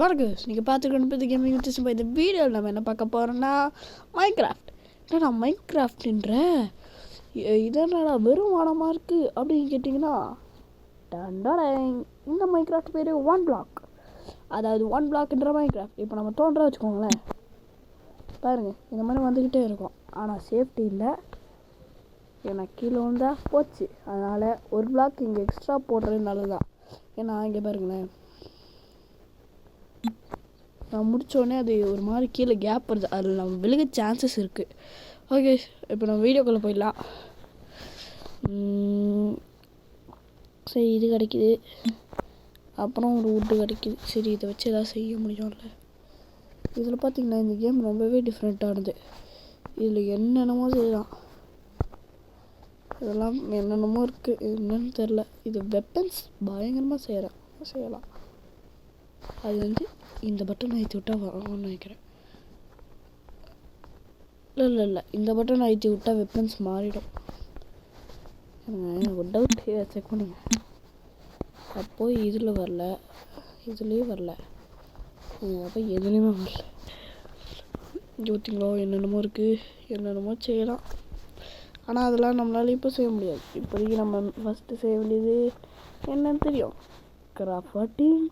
வணக்கம், நீங்கள் பார்த்துக்கணும் கேமிங் வித்தியாசம். இந்த வீடியோவில் நம்ம என்ன பார்க்க போகிறோம்னா மைன்கிராஃப்ட். என்னடா மைன்கிராஃப்ட்ன்ற இதனால வெறும் வானமாக இருக்குது அப்படின்னு கேட்டிங்கன்னா, இந்த மைன்கிராஃப்ட் பேர் ஒன் பிளாக். அதாவது ஒன் பிளாக்ன்ற மைன்கிராஃப்ட் இப்போ நம்ம தோன்ற வச்சுக்கோங்களேன். பாருங்கள், இந்த மாதிரி வந்துக்கிட்டே இருக்கும். ஆனால் சேஃப்டி இல்லை, ஏன்னா கீழே வந்தால் போச்சு. அதனால் ஒரு பிளாக் இங்கே எக்ஸ்ட்ரா போடுறது நல்லதுதான். ஏன்னா இங்கே பாருங்களேன், நான் முடித்தோடனே அது ஒரு மாதிரி கீழே கேப் வருது, அதில் நம்ம விழுக சான்சஸ் இருக்குது. ஓகே, இப்போ நம்ம வீடியோக்குள்ளே போயிடலாம். சரி, இது கிடைக்கிது, அப்புறம் ஒரு வுட்டு கிடைக்கிது. சரி, இதை வச்சு எதாவது செய்ய முடியும்ல. இதில் பார்த்திங்கன்னா இந்த கேம் ரொம்பவே டிஃப்ரெண்ட்டானது. இதில் என்னென்னமோ செய்யலாம், இதெல்லாம் என்னென்னமோ இருக்குது, என்னன்னு தெரில. இது வெப்பன்ஸ் பயங்கரமாக செய்யலாம். அது வந்து இந்த பட்டன் அழுத்தி விட்டால் வரும்னு நினைக்கிறேன். இல்லை, இந்த பட்டன் அழுத்தி விட்டால் வெப்பன்ஸ் மாறிடும். ஒரு டவுட் செக் பண்ணுங்க. அப்போ இதில் வரல, இதுலேயும் வரல, அப்போ எதுலேயுமே வரல. பார்த்தீங்களோ, என்னென்னமோ இருக்குது, என்னென்னமோ செய்யலாம். ஆனால் அதெல்லாம் நம்மளால இப்போ செய்ய முடியாது. இப்போதைக்கு நம்ம ஃபஸ்ட்டு செய்ய வேண்டியது என்னன்னு தெரியும், கிராஃப்டிங்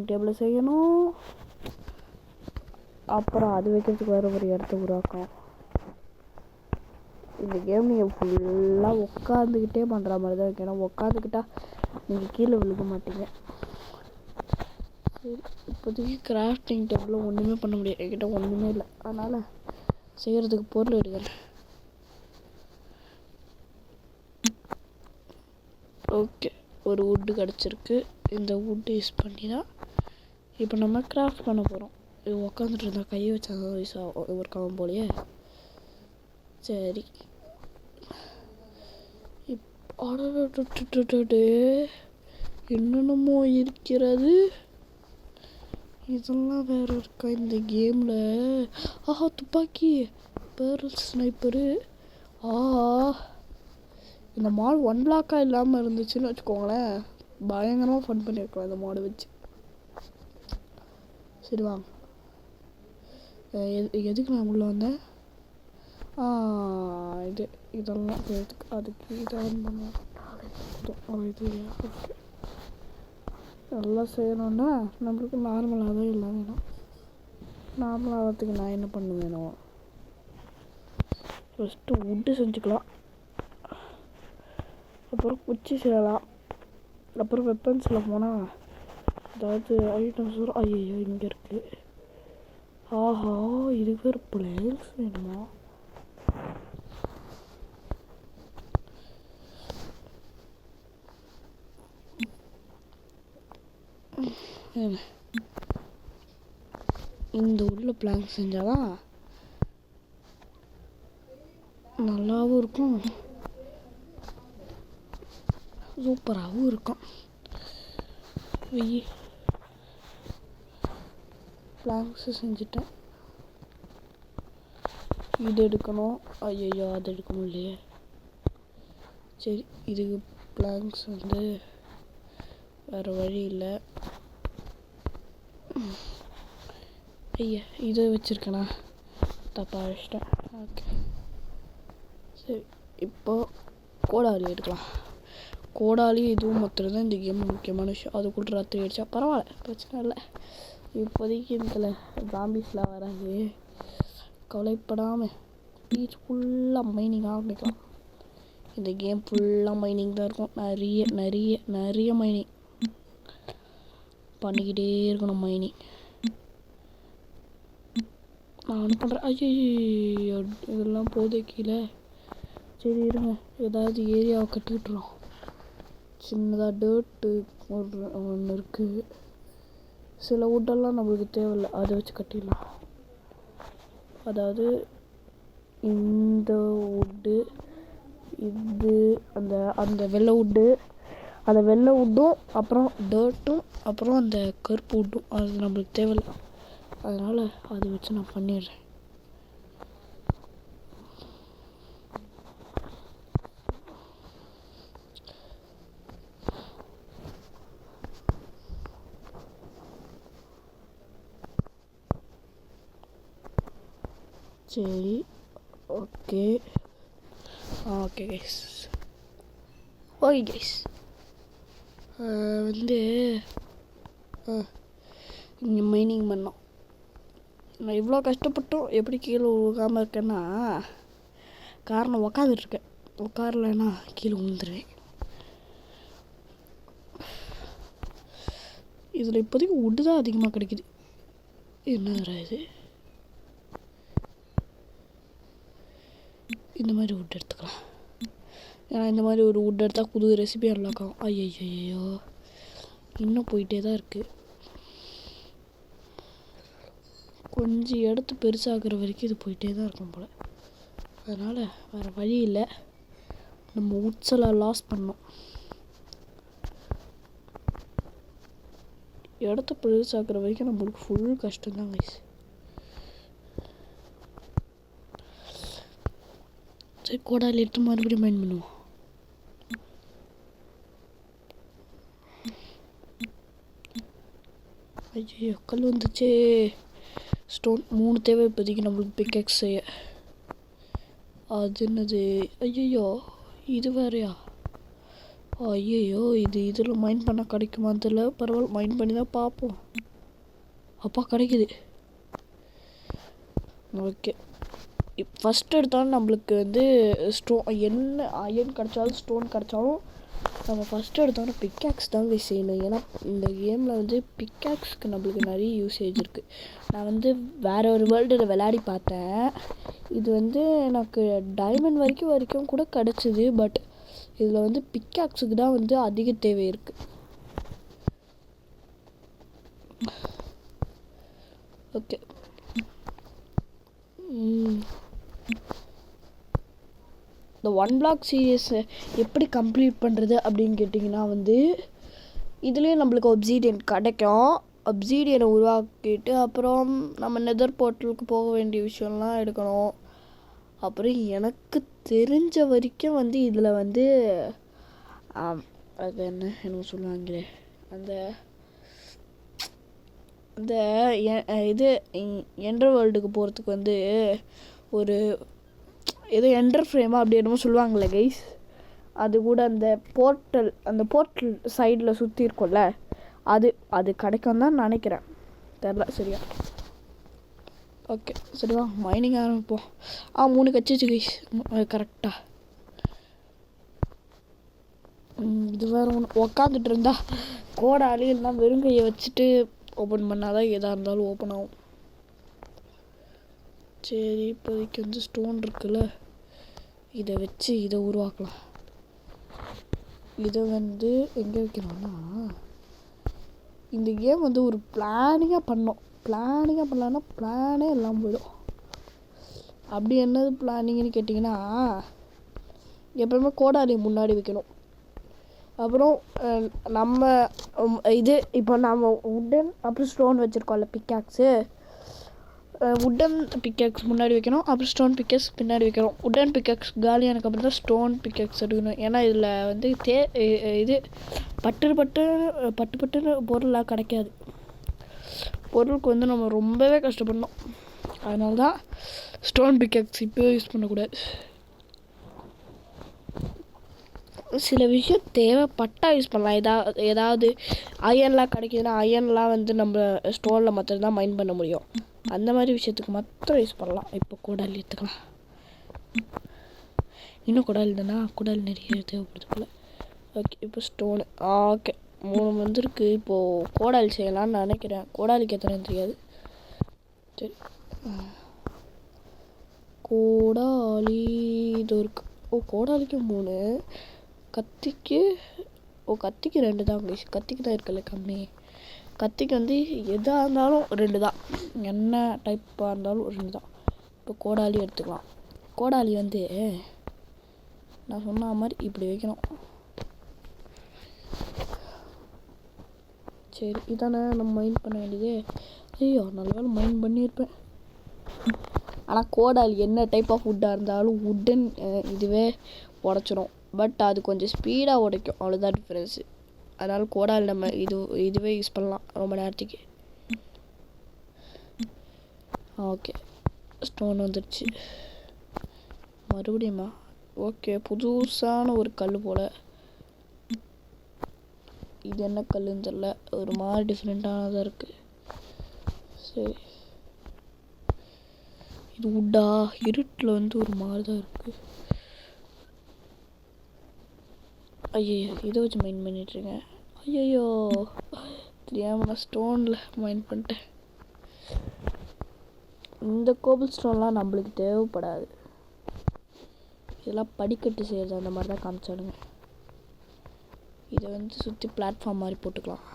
டேபிள் செய்யணும். அப்புறம் அது வைக்கிறதுக்கு வேறு ஒரு இடத்த உருவாக்கணும். இந்த கேம் நீங்கள் ஃபுல்லாக உட்காந்துக்கிட்டே பண்ணுற மாதிரி தான் இருக்கு. ஏன்னா உட்காந்துக்கிட்டா நீங்கள் கீழே விழுக மாட்டீங்க. சரி, இப்போதைக்கு கிராஃப்டிங் டேபிளில் ஒன்றுமே பண்ண முடியாது, என்கிட்ட ஒன்றுமே இல்லை. அதனால் செய்கிறதுக்கு பொருள் எடுக்கிறேன். ஓகே, ஒரு வுட்டு கிடச்சிருக்கு. இந்த வுட்டு யூஸ் பண்ணி தான் இப்போ நம்ம கிராஃப்ட் பண்ண போகிறோம். இது உக்காந்துட்டு இருந்தால் கையை வச்சா தான் யூஸ் ஆகும், ஒர்க் ஆகும் போலையே. சரி, என்னென்னமோ இருக்கிறது. இதெல்லாம் வேறு இருக்கா இந்த கேமில்? ஆஹா, துப்பாக்கி, பேரல் ஸ்னைப்பரு. இந்த மாடு ஒன் பிளாக்காக இல்லாமல் இருந்துச்சுன்னு வச்சுக்கோங்களேன், பயங்கரமாக ஃபன் பண்ணியிருக்கலாம் இந்த மாடு வச்சு. சரி வாங்க, எதுக்கு நான் உள்ளே வந்தேன்? இதெல்லாம் எதுக்கு, அதுக்கு இதை பண்ணுவேன். இது ஓகே, நல்லா செய்யணுன்னா நம்மளுக்கு நார்மலாக தான் எல்லாம் வேணும். நார்மல் ஆகிறதுக்கு நான் என்ன பண்ண வேணும், ஃபஸ்ட்டு வுட்டு செஞ்சுக்கலாம், அப்புறம் குச்சி செய்யலாம், அப்புறம் வெப்பன்ஸில் போனால் ஏதாவது ஐட்டம்ஸ் வரும். ஐயோ, இங்கே இருக்குது. ஆஹா, இது வேறு பிளேஸ் வேணுமா? இந்த உள்ள பிளான் செஞ்சாதான் நல்லாவும் இருக்கும், சூப்பராகவும் இருக்கும். பிளாங்க்ஸு செஞ்சுட்டேன். இது எடுக்கணும். ஐயோ, அது எடுக்கணும் இல்லையே. சரி, இதுக்கு பிளாங்க்ஸ் வந்து வேறு வழி இல்லை. ஐயா, இதை வச்சுருக்கேண்ணா, தப்பாக வச்சிட்டேன். ஓகே, சரி, இப்போது கோடாலி எடுக்கலாம். கோடாலி இதுவும் மொத்தம் தான் இந்த கேம் முக்கியமான விஷயம். அதுக்குள்ள ராத்திரி அடித்தா பரவாயில்ல, பிரச்சனை இல்லை. இப்போதைக்கு இதில் ஜாம்பிஸ்லாம் வராது, கவலைப்படாமல் ஃபுல்லாக மைனிங் ஆரம்பிக்கலாம். இந்த கேம் ஃபுல்லாக மைனிங் தான் இருக்கும். நிறைய நிறைய நிறைய மைனிங் பண்ணிக்கிட்டே இருக்கணும். மைனிங் நான் பண்ணுறேன். ஐயோ, இதெல்லாம் போதே கீழே. சரி இருங்க, ஏதாவது ஏரியாவை கட்டி விட்டுறோம். சின்னதாக டேர்ட்டு ஒன்று இருக்குது. சில வுட்டெல்லாம் நம்மளுக்கு தேவையில்லை, அதை வச்சு கட்டிடலாம். அதாவது இந்த வுட்டு, இது அந்த அந்த வெள்ளை வுட்டு, அந்த வெள்ளை வுட்டும் அப்புறம் டேர்ட்டும் அப்புறம் அந்த கருப்பு வுட்டும் அது நம்மளுக்கு தேவையில்லை. அதனால் அதை வச்சு நான் பண்ணிடுறேன். சரி okay okay guys. Okay guys, வந்து இங்கே மைனிங் பண்ணோம். நான் இவ்வளோ கஷ்டப்பட்டும் எப்படி கீழே விழுகாமல் இருக்கேன்னா காரணம் உக்காந்துட்ருக்கேன். உட்காரலைன்னா கீழே விழுந்துருவேன். இதில் இப்போதைக்கு உட்டு தான் அதிகமாக கிடைக்குது. என்னடா இது, இந்த மாதிரி உட் எடுத்துக்கலாம். ஏன்னா இந்த மாதிரி ஒரு உட் எடுத்தால் புது ரெசிபி அன்லாக் ஆகும். ஐயோ இன்னும் போயிட்டே தான் இருக்குது. கொஞ்சம் எடுத்து பெருசாகிற வரைக்கும் இது போயிட்டே தான் இருக்கும் போல். அதனால் வேறு வழி இல்லை, நம்ம உட்ஸெல்லாம் லாஸ் பண்ணோம். இடத்த பெருசாகிற வரைக்கும் நம்மளுக்கு ஃபுல் கஷ்டம்தான் கைஸ். சரி, கோடாலி எடுத்து மறுபடியும் மைண்ட் பண்ணுவோம். ஐயோ கல் வந்துச்சு. ஸ்டோன் 3 தேவை இப்போதைக்கு நம்மளுக்கு பிக்கெக்ஸ் செய்ய. அது என்னது, ஐயோ இது வேறையா? ஐயோ இதில் மைண்ட் பண்ணால் கிடைக்குமான்னு தெரியல. பரவாயில்ல, மைண்ட் பண்ணி தான் பார்ப்போம். அப்பா கிடைக்குது. ஓகே, ஃபஸ்ட் எடுத்தாலும் நம்மளுக்கு வந்து என்ன அயன் கிடச்சாலும் ஸ்டோன் கிடச்சாலும் நம்ம ஃபஸ்ட்டு எடுத்தோன்னா பிக்காக்ஸ் தாங்க செய்யணும். ஏன்னா இந்த கேமில் வந்து பிக்காக்ஸ்க்கு நம்மளுக்கு நிறைய யூசேஜ் இருக்குது. நான் வந்து வேறு ஒரு வேர்ல்டில் விளையாடி பார்த்தேன். இது வந்து எனக்கு டைமண்ட் வரைக்கும் கூட கிடச்சிது. பட் இதில் வந்து பிக்காக்ஸுக்கு தான் வந்து அதிக தேவை இருக்குது. ஓகே, இந்த 1 பிளாக் சீரியஸை எப்படி கம்ப்ளீட் பண்ணுறது அப்படின்னு கேட்டிங்கன்னா வந்து இதுலேயும் நம்மளுக்கு ஒப்சீடியன் கிடைக்கும். ஒப்சீடியனை உருவாக்கிட்டு அப்புறம் நம்ம நெதர் போர்ட்டலுக்கு போக வேண்டிய விஷயம்லாம் எடுக்கணும். அப்புறம் எனக்கு தெரிஞ்ச வரைக்கும் வந்து இதில் வந்து அது என்ன சொல்லுவாங்களே, அந்த அந்த இது எண்டர் வேர்ல்டுக்கு போகிறதுக்கு வந்து ஒரு ஏதோ எண்டர் ஃப்ரேமாக அப்படி என்னமோ சொல்லுவாங்களே கைஸ். அது கூட அந்த போர்ட்டல் சைடில் சுற்றி இருக்கும்ல, அது கிடைக்கும் தான் நினைக்கிறேன், தெரில சரியா. ஓகே சரிவா, மைனிங் ஆரம்பிப்போம். 3 கச்சிச்சு கைஸ் கரெக்டாக. இது வேறு ஒன்று உக்காந்துட்டு இருந்தா கோடாலி எல்லாம் வெறுங்கையை வச்சுட்டு ஓப்பன் பண்ணாதான் எதாக இருந்தாலும் ஓப்பன் ஆகும். சரி, இப்போதைக்கு வந்து ஸ்டோன் இருக்குல்ல, இதை வச்சு இதை உருவாக்கலாம். இதை வந்து எங்கே வைக்கணும்னா, இந்த கேம் வந்து ஒரு பிளானிங்காக பண்ணலான்னா பிளானே எல்லாம் போயிடும். அப்படி என்னது பிளானிங்னு கேட்டிங்கன்னா, எப்பவுமே கோடாலி முன்னாடி வைக்கணும். அப்புறம் நம்ம இது இப்போ நம்ம உட்டன் அப்புறம் ஸ்டோன் வச்சுருக்கோம்ல பிக்காக்ஸு, உட்டன் பிக்காக்ஸ் முன்னாடி வைக்கணும், அப்புறம் ஸ்டோன் பிக்காக்ஸ் பின்னாடி வைக்கணும். உட்டன் பிக்காக்ஸ் காலியானக்கு அப்புறம் தான் ஸ்டோன் பிக்காக்ஸ் எடுக்கணும். ஏன்னா இதில் வந்து இது பட்டு பொருளாக கிடைக்காது. பொருளுக்கு வந்து நம்ம ரொம்பவே கஷ்டப்படணும். அதனால தான் ஸ்டோன் பிக்காக்ஸ் இப்போ யூஸ் பண்ணக்கூடாது. சில விஷயம் தேவைப்பட்டா யூஸ் பண்ணலாம். ஏதாவது அயன்லாம் கிடைக்குதுன்னா அயன்லாம் வந்து நம்ம ஸ்டோனில் மாத்திரம் தான் மைண்ட் பண்ண முடியும். அந்த மாதிரி விஷயத்துக்கு மாத்திரம் யூஸ் பண்ணலாம். இப்போ கோடாலி எடுத்துக்கலாம். இன்னும் கோடாலி தானா, கோடாலி நிறைய தேவைப்படுது போல். ஓகே, இப்போ ஸ்டோனு ஓகே 3 வந்துருக்கு. இப்போது கோடாலி செய்யலான்னு நினைக்கிறேன். கோடாலிக்கு எத்தனை தெரியாது. சரி, கோடாலி இது இருக்கு. கோடாலிக்கு 3, கத்திக்கு 2 தான் கைஸ். கத்திக்கு தான் இருக்குல்ல கம்மி. கத்திக்கு வந்து எதாக இருந்தாலும் 2 தான், என்ன டைப்பாக இருந்தாலும் 2 தான். இப்போ கோடாலி எடுத்துக்கலாம். கோடாலி வந்து நான் சொன்ன மாதிரி இப்படி வைக்கணும். சரி, இதானே நம்ம மைண்ட் பண்ண வேண்டியது. ஐயோ நல்ல வேலை மைண்ட் பண்ணியிருப்பேன். ஆனால் கோடாலி என்ன டைப் ஆஃப் ஃபுட்டாக இருந்தாலும் உட்டன் இதுவே உடச்சிரும். பட் அது கொஞ்சம் ஸ்பீடாக உடைக்கும், அவ்வளோதான் டிஃப்ரென்ஸு. அதனால் கோடாலி நம்ம இதுவே யூஸ் பண்ணலாம் ரொம்ப நேரத்துக்கு. ஓகே ஸ்டோன் வந்துடுச்சு. மறுபடியுமா? ஓகே, புதுசான ஒரு கல் போல். இது என்ன கல்லுன்னு தெரில, ஒரு மாதிரி டிஃப்ரெண்ட்டானதாக இருக்குது. சரி, இது உட்டா? இருட்டில் வந்து ஒரு மாதிரி தான் இருக்குது. ஐயோ, இதை வச்சு மைண்ட் பண்ணிட்டுருக்கேன். ஐயோ, தெரியாமல் நான் ஸ்டோனில் மைண்ட் பண்ணிட்டேன். இந்த கோபிள் ஸ்டோன்லாம் நம்மளுக்கு தேவைப்படாது. இதெல்லாம் படிக்கட்டு செய்கிறது அந்த மாதிரி தான் காமிச்சாடுங்க. இதை வந்து சுற்றி பிளாட்ஃபார்ம் மாதிரி போட்டுக்கலாம்.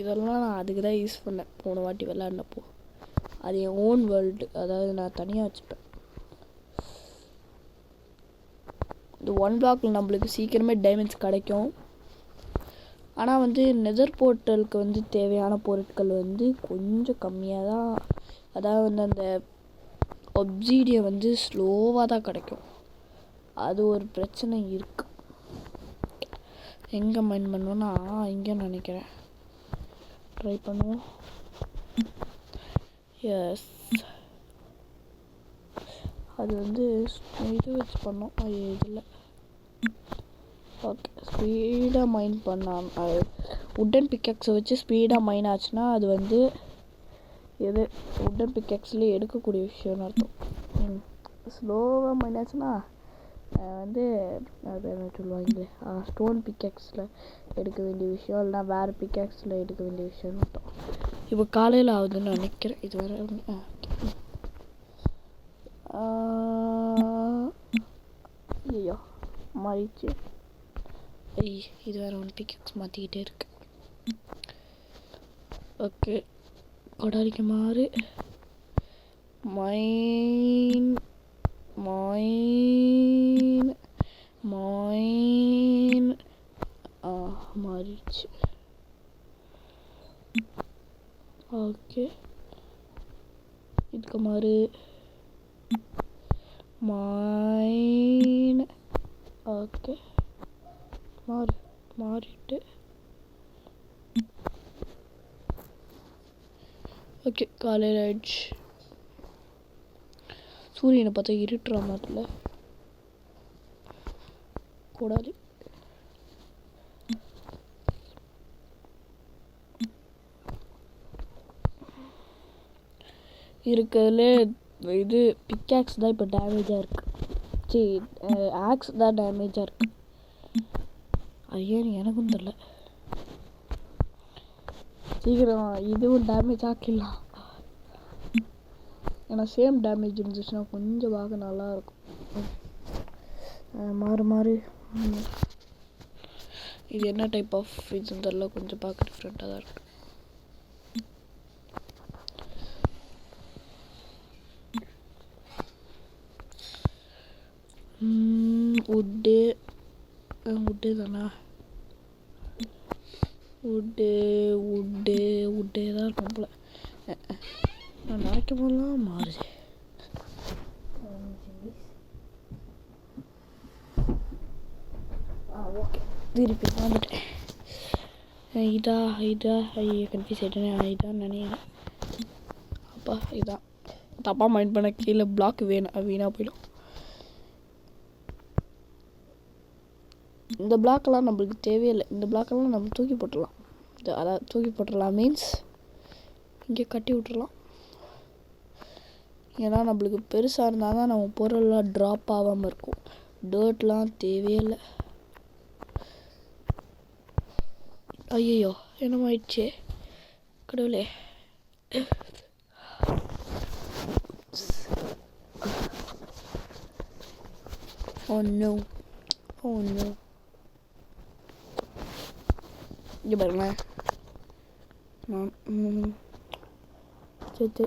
இதெல்லாம் நான் அதுக்கு தான் யூஸ் பண்ணேன் போன வாட்டி விளையாடினப்போ. அது என் ஓன் வேர்ல்டு, அதாவது நான் தனியாக வச்சுப்பேன். இந்த 1 பிளாக்கில் நம்மளுக்கு சீக்கிரமே டைமண்ட்ஸ் கிடைக்கும். ஆனால் வந்து நெதர் போர்ட்டலுக்கு வந்து தேவையான பொருட்கள் வந்து கொஞ்சம் கம்மியாக தான், அதாவது வந்து அந்த ஒப்சீடியம் வந்து ஸ்லோவாக தான் கிடைக்கும். அது ஒரு பிரச்சனை இருக்குது. எங்கே மைண்ட் பண்ணுவோன்னா இங்கே நினைக்கிறேன். ட்ரை பண்ணுவோம். எஸ், அது வந்து இது வச்சு பண்ணோம். இதில் ஓகே, ஸ்பீடாக மைண்ட் பண்ணான். உட்டன் பிக்கெக்ஸை வச்சு ஸ்பீடாக மைண்ட் ஆச்சுன்னா அது வந்து எது உட்டன் பிக்கெக்ஸ்லேயே எடுக்கக்கூடிய விஷயம்னு அர்த்தம். ஸ்லோவாக மைண்ட் ஆச்சுன்னா வந்து அது என்ன சொல்லுவாங்களே, ஸ்டோன் பிக்கெக்ஸில் எடுக்க வேண்டிய விஷயம், இல்லைனா வேறு பிக்கெக்ஸில் எடுக்க வேண்டிய விஷயம்னு அர்த்தம். இப்போ காலையில் ஆகுதுன்னு நினைக்கிறேன். இது வேறு ஐயோ மாறிடுச்சு. இது வேறு ஒன்று பிக்கெக்ஸ் மாற்றிக்கிட்டே இருக்கு. ஓகே, கொடாரிக்கு மாறு. மைன் மாறிடுச்சு. ஓகே, இதுக்கு மாறு. மைன். ஓகே, மாறிட்டு. ஓகே, காலையில் ஆயிடுச்சு. சூரியனை பார்த்தா இருட்டுற மாதிரில கூடாது. இருக்கிறதுல இது பிக்காக்ஸ் தான் இப்போ டேமேஜாக இருக்குது. சரி, ஆக்ஸ் தான் டேமேஜாக இருக்குது. ஐயோ, எனக்கும் தெரில. சீக்கிரம் இதுவும் டேமேஜ் ஆக்கிடலாம். ஏன்னா சேம் டேமேஜ் இருந்துச்சுன்னா கொஞ்சம் பார்க்க நல்லாயிருக்கும். மாறு. இது என்ன டைப் ஆஃப் இதுன்னு தெரில, கொஞ்சம் பார்க்க டிஃப்ரெண்ட்டாக தான் இருக்குது. உட்டு தானா? உட்டே தான் இருக்கும் போல. நான் நினைக்கும் போதெல்லாம் மாறுது. ஓகே, திருப்பி வந்துட்டேன். இதா கன்ஃபியூஸ் ஆகிட்டேன். இதான் நினைக்கிறேன். அப்பா இதான் தப்பாக மைண்ட் பண்ண. கீழே பிளாக் வீணாக போயிடும். இந்த பிளாக்கெல்லாம் நம்மளுக்கு தேவையில்லை. இந்த பிளாக்கெல்லாம் நம்ம தூக்கி போட்டுடலாம். அதாவது தூக்கி போட்டுடலாம் மீன்ஸ் இங்கே கட்டி விட்டுடலாம். ஏன்னா நம்மளுக்கு பெருசாக இருந்தால் தான் நம்ம பொருள்லாம் ட்ராப் ஆகாமல் இருக்கும். டர்ட்லாம் தேவையில்லை. ஐயோ, என்னமாயிடுச்சு கடவுளே. Oh no. இங்கே பாருங்களேன். சரி,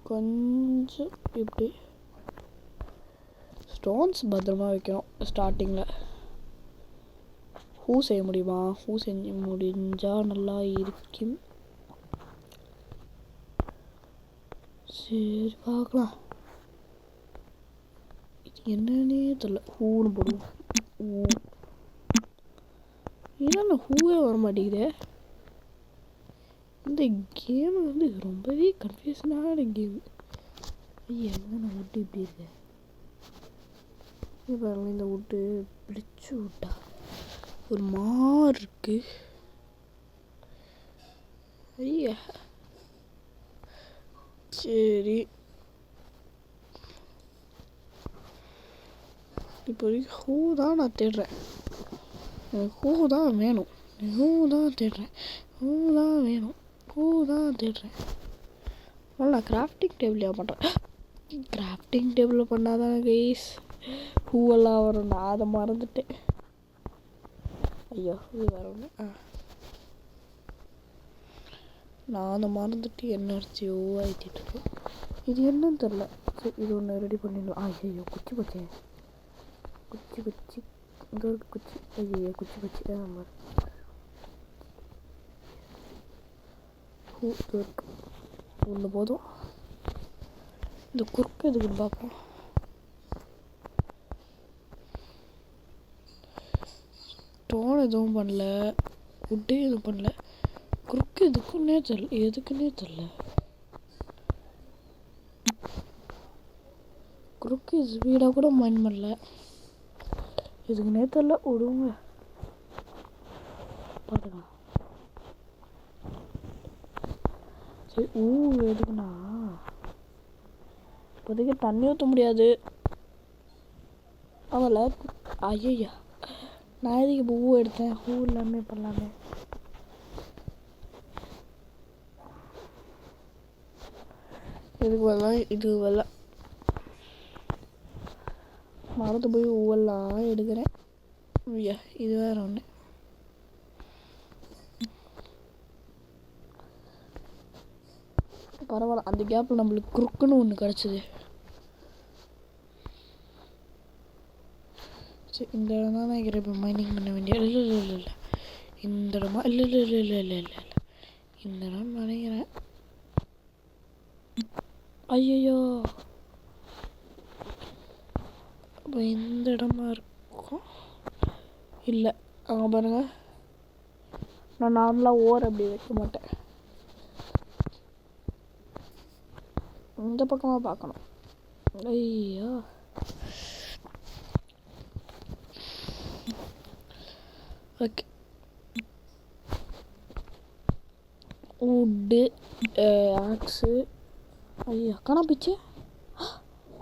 கொஞ்சம் இப்படி ஸ்டோன்ஸ் பத்திரமா வைக்கணும். ஸ்டார்டிங்கில் ஹூ செய்ய முடியுமா? ஹூ செஞ்சு முடிஞ்சால் நல்லா இருக்கும். சரி, பார்க்கலாம். இது என்னன்னே தெரியல. ஹூன்னு போடுவோம். ஏன்னா ஹூவே வர மாட்டேங்குது. இந்த கேம் வந்து ரொம்பவே கன்ஃபியூஷனான கேம். எங்கே நான் விட்டு இப்படி இருக்கேன் பாருங்க. இந்த விட்டு பிடிச்சி விட்டா ஒரு மாதிரி இருக்கு. ஐயா சரி, இப்போதைக்கு ஹூ தான் நான் தேடுறேன். எனக்கு ஹூ தான் வேணும். ஹூ தான் தேடுறேன். ஹூ தான் வேணும். ஹூ தான் தேடுறேன். நான் கிராஃப்டிங் டேபிள் பண்ணுறேன். கிராஃப்டிங் டேபிளில் பண்ணாதான் கைஸ் பூவெல்லாம் வரும். நான் அதை மறந்துட்டேன். ஐயோ இது வேற ஒன்று. நான் அதை மறந்துட்டு என்ன அடிச்சியோ ஆயிட்டிருக்கேன். இது என்னன்னு தெரில. சரி இது ஒன்று ரெடி பண்ணிடலாம். ஐயோ குச்சி போச்சே. குச்சி இங்கே ஒரு குச்சி. ஐயோ குச்சி நம்ம இருக்கு ஒன்று போதும். இந்த குறுக்கு எதுக்குன்னு பார்ப்போம். ஸ்டோன் எதுவும் பண்ணல, உட்டு எதுவும் பண்ணல. குறுக்கு எதுக்குன்னே தெரில. குறுக்கு ஸ்பீடாக கூட மைண்ட் பண்ணல. எதுக்குன்னே தெரில. விடுங்க பாருங்க. சரி எதுக்குண்ணா இப்போதைக்கு தண்ணி ஊற்ற முடியாது. அவள ஐயா நான் எதுக்கு பூ எடுத்தேன். பூ எல்லாமே பண்ணலாமே. இதுக்கு வரலாம். இது வரலாம். மரத்து போய் பூவெல்லாம் எடுக்கிறேன். ஐயா இது வேற ஒன்று. பரவாயில்ல, அந்த கேப்பில் நம்மளுக்கு குறுக்குன்னு ஒன்று கிடச்சிது. சரி இந்த இடம் தான் நான் இப்போ மைனிங் பண்ண வேண்டிய. இல்லை இந்த இடமா இல்லை இந்த இடம் நினைக்கிறேன். ஐயோ அப்போ இந்த இடமா இருக்கும். இல்லை அங்கே பாருங்க. நான் நார்மலாக ஓர் அப்படி வைக்க மாட்டேன். இந்த பக்கமாக பார்க்கணும். ஐயோ ஓகே. உட்டு ஆக்ஸு. ஐயா காணா போச்சு.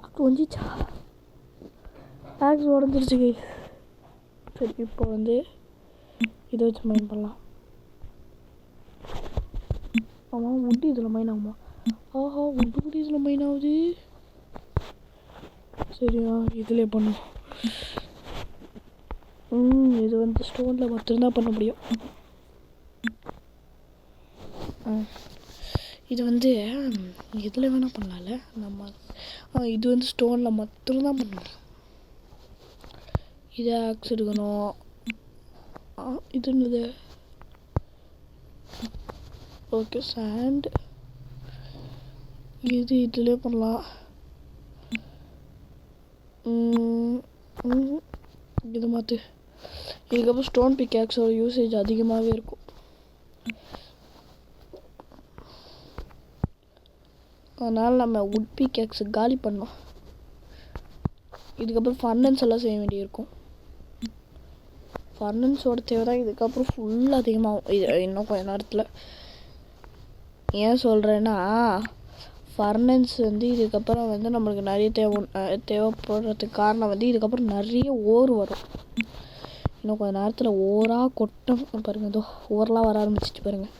ஆக்ஸ் வந்துச்சா? ஆக்ஸ் உடஞ்சிருச்சு கை. சரி இப்போ வந்து இதை வச்சு மைன் பண்ணலாம். ஆமாம் உட்டு இதில் மைன் ஆகுமா? ஆஹா உட்டு கூட இதில் மைன் ஆகுது. சரியா இதிலே பண்ணும். இது வந்து ஸ்டோனில் மட்டும்தான் பண்ண முடியும். இது வந்து இதில் வேணால் பண்ணலாம்ல நம்ம. இது வந்து ஸ்டோனில் மட்டும்தான் பண்ண முடியும். இதை ஆக்ஸ் எடுக்கணும். இது என்னது? ஓகே சாண்ட். இது இதிலே பண்ணலாம். இது மாற்று. இதுக்கப்புறம் ஸ்டோன் பிக்காக்ஸோட யூசேஜ் அதிகமாகவே இருக்கும். அதனால் நம்ம உட் பிக்காக்ஸ் காலி பண்ணோம். இதுக்கப்புறம் ஃபர்னன்ஸ் எல்லாம் செய்ய வேண்டியிருக்கும். ஃபர்னன்ஸோட தேவை தான் இதுக்கப்புறம் ஃபுல் அதிகமாகும். இது இன்னும் கொஞ்ச நேரத்தில். ஏன் சொல்கிறேன்னா ஃபர்னன்ஸ் வந்து இதுக்கப்புறம் வந்து நம்மளுக்கு நிறைய தேவைப்படுறதுக்கு காரணம் வந்து இதுக்கப்புறம் நிறைய ஓர் வரும். இன்னும் கொஞ்சம் நேரத்தில் ஓராக கொட்டும் பாருங்கள். இதோ ஓரெலாம் வர ஆரம்பிச்சிச்சு பாருங்கள்.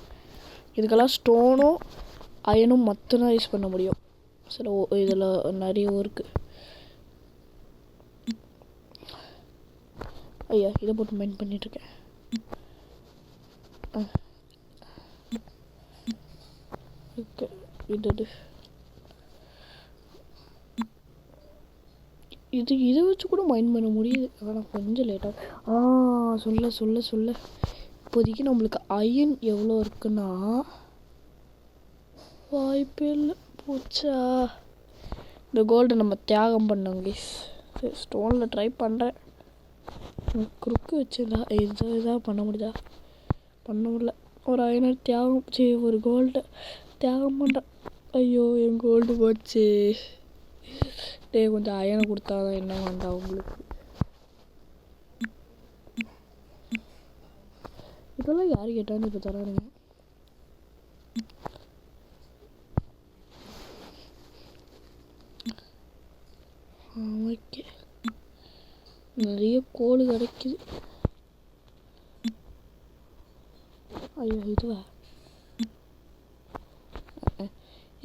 இதுக்கெல்லாம் ஸ்டோனும் அயனும் மட்டும்தான் யூஸ் பண்ண முடியும். சில இதில் நிறைய இருக்குது. ஐயா இதை போட்டு மைண்ட் பண்ணிட்டுருக்கேன். ஓகே இதை வச்சு கூட மைண்ட் பண்ண முடியுது. ஆனால் கொஞ்சம் லேட்டாக. சொல்ல இப்போதைக்கு நம்மளுக்கு அயன் எவ்வளோ இருக்குன்னா வாய்ப்பே இல்லை. போச்சா இந்த கோல்டை நம்ம தியாகம் பண்ணோம் கைஸ். சரி ஸ்டோனில் ட்ரை பண்ணுறேன். குறுக்கு வச்சுருந்தா இதாக பண்ண முடியுதா? பண்ண முடியல. ஒரு ஐநூறு தியாகம் ஒரு கோல்டு தியாகம் பண்ணுறேன். ஐயோ என் கோல்டு போச்சு. கொஞ்சம் அயனை கொடுத்தாதான் என்ன வேண்டாம் உங்களுக்கு. இதெல்லாம் யார் கேட்டாலும் இப்போ தரானுங்க. ஓகே, நிறைய கோல் கிடைக்குது. ஐயோ இதுவா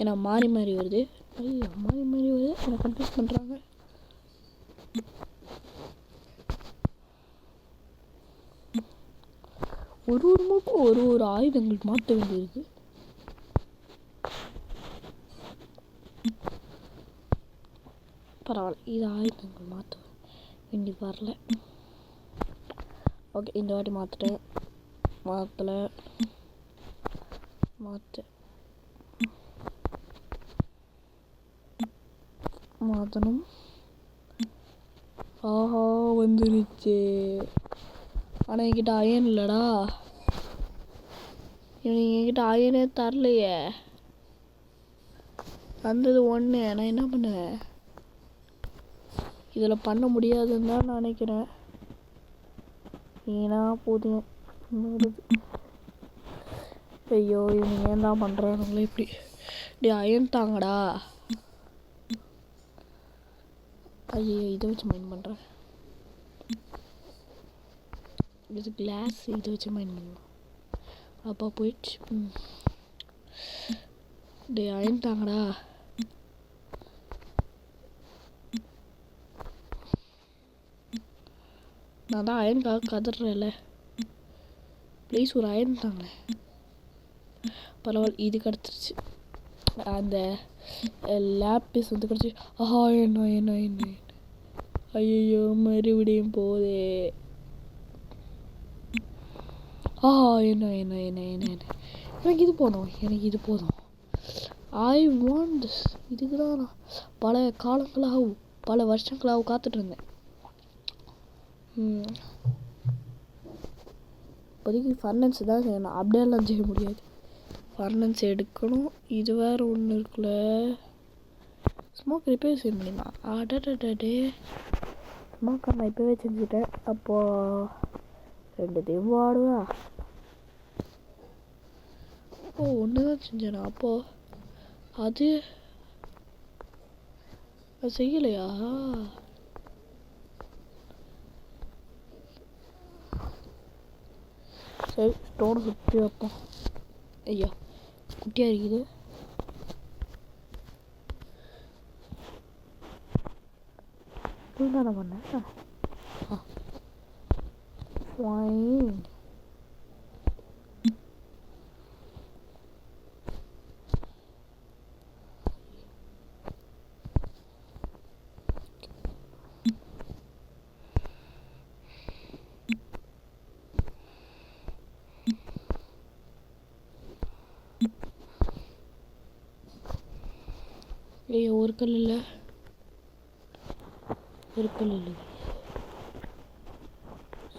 ஏன்னா மாறி மாறி வருது. ஐயோ மாறி மாறி வருது, என்னை கன்ஃபியூஸ் பண்ணுறாங்க. ஒரு மூக்கும் ஒரு ஆயுதங்கள் மாற்ற வேண்டியிருக்கு. பரவாயில்ல, இது ஆயுதங்கள் மாற்ற வேண்டி வரல. ஓகே, இந்த வாட்டி மாற்றணும். ஆஹா வந்துருச்சு. ஆனால் என்கிட்ட அயன் இல்லைடா. என்கிட்ட அயனே தரலையே. வந்தது ஒன்று. நான் என்ன பண்ணுவேன்? இதில் பண்ண முடியாதுன்னு தான் நான் நினைக்கிறேன். ஏன்னா போதும். ஐயோ இவங்க ஏன் தான் பண்ணுறானுங்களே இப்படி. அயன் தாங்கடா. ஐயோ இதை வச்சு மைண்ட் பண்ணுறேன். இது கிளாஸ், இதை வச்சு மைண்ட் பண்ணலாம். அப்பா போயிடுச்சு. அயன் தாங்கடா. நான் தான் அயனுக்காக கதறேன்ல. ப்ளீஸ் ஒரு அயன் தாங்க. பரவாயில்ல, இது கிடச்சிருச்சு. அந்த லேப்பிஸ் வந்து கிடச்சி. ஆஹா என்ன ஐயோ மறுபடியும் போதே. என்ன எனக்கு இது போதும். I want this. இதுக்கு தான் நான் பல காலங்களாகவும் பல வருஷங்களாகவும் காத்துட்டு இருந்தேன். இப்போதைக்கு ஃபர்னன்ஸ் தான் செய்யணும். அப்படியெல்லாம் செய்ய முடியாது. ஃபர்னன்ஸ் எடுக்கணும். இது வேறு ஒன்று இருக்குல்ல. ஸ்மோக் ரிப்பேர் செய்ய முடியுமா? அடடே ஸ்மோக்கர் நான் இப்போவே செஞ்சுட்டேன். அப்போது 2 வாடுவா. ஒன்று தான் செஞ்சேனா? அப்போது அது செய்யலையா? சரி, ஸ்டோனை சுற்றி வைப்போம். ஐயா குட்டியாக இருக்குது. தானே பண்ணேன். ஒரு கல் இல்லை.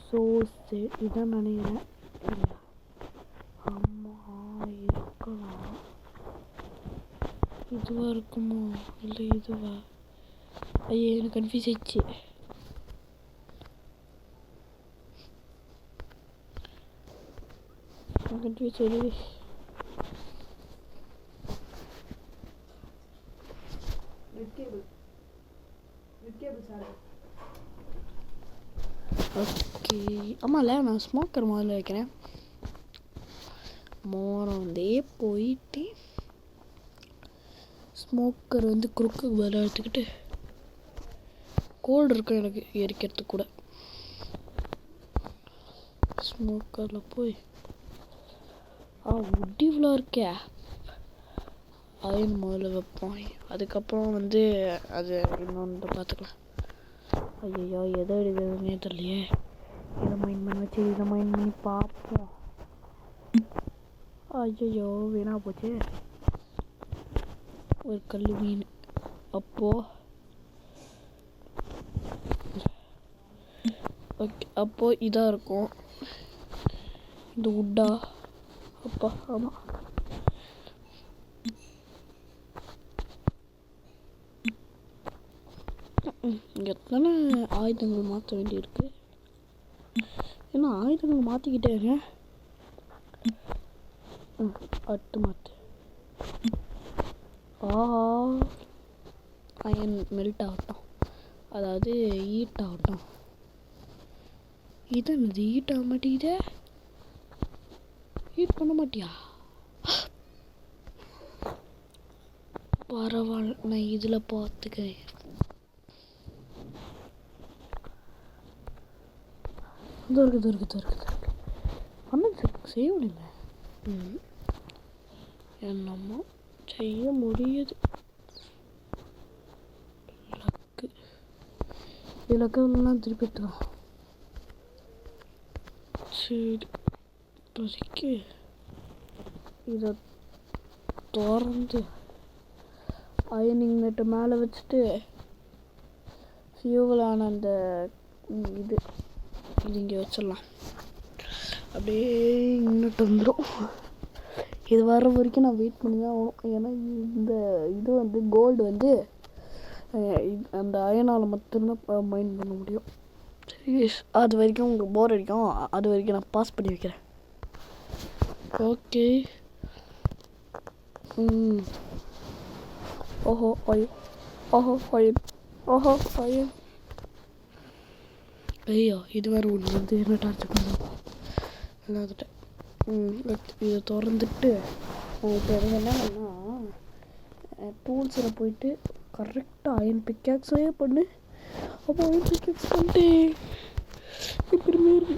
ஸோ இதான் நினைக்கிறேன். இல்லை அம்மா இருக்கலாம். இதுவாக இருக்குமோ இல்லை இதுவா? ஐயோ எனக்கு கன்ஃபியூஸ் ஆயிடுச்சு. கன்ஃபியூஸ் ஆயிடுது. ஓகே, ஆமாம்ல நான் ஸ்மோக்கர் முதல்ல வைக்கிறேன். மோனே போயிட்டு ஸ்மோக்கர் வந்து குறுக்கு பதிலாக எடுத்துக்கிட்டு கோல்டு இருக்கும் எனக்கு எரிக்கிறதுக்கு கூட. ஸ்மோக்கரில் போய் உட்டிவ்வளோ இருக்கே அதையும் முதல்ல வைப்போம். அதுக்கப்புறம் வந்து அது இன்னொன்று பார்த்துக்கலாம். ஐயோ எதோ எடுக்கிறதுனே தெரியலையே. இதை மைண்ட் பண்ணி வச்சு இதை மைண்ட் பண்ணி பார்ப்போம். ஐயோ வீணா போச்சு. ஒரு கல் மீன். அப்போது இதாக இருக்கும். இந்த உட்டா அப்பா ஆமாம். இங்கே எத்தனை ஆயுதங்கள் மாற்ற வேண்டியிருக்கு. ஏன்னா ஆயுதங்கள் மாற்றிக்கிட்டேங்க. அடுத்து மாற்று. அயன் மெல்ட் ஆகட்டும், அதாவது ஹீட் ஆகட்டும். இது என்னது ஹீட் ஆக மாட்டேங்குதே? ஹீட் பண்ண மாட்டியா? பரவாயில்ல, நான் இதில் பார்த்துக்கிறேன். இருக்கு ஆனால் செய்ய முடியல. என்னமோ செய்ய முடியுது. லக்கெல்லாம் திருப்பி எடுத்துக்கலாம். சரி, இப்போதைக்கு இதை திறந்து அயனிங் நெட்டு மேலே வச்சுட்டு ஃபியூவலான அந்த இது இங்கே வச்சிடலாம். அப்படியே இன்னிட்டு வந்துடும். இது வர வரைக்கும் நான் வெயிட் பண்ணி தான் ஆகணும். ஏன்னா இந்த இது வந்து கோல்டு வந்து அந்த அயனால் மட்டும்தான் மைண்ட் பண்ண முடியும். சரி, அது வரைக்கும் உங்களுக்கு போர் அடிக்கும். அது வரைக்கும் நான் பாஸ் பண்ணி வைக்கிறேன். ஓகே. ஓஹோ ஆயில், ஓஹோ ஆயில், ஓஹோ ஆயில். ஐயோ, இது வேறு ஒன்று வந்து என்ன டார்ச்சர் பண்ணுவோம் எல்லாத்துட்ட. இதை திறந்துட்டு இப்போ என்னன்னா டூல்ஸில் போயிட்டு கரெக்டாக அயன் பிக்காக்ஸே பண்ணு. அப்போ அயன் பிக்காக்ஸ் பண்ணிட்டேன். இப்படிமே இருக்கு.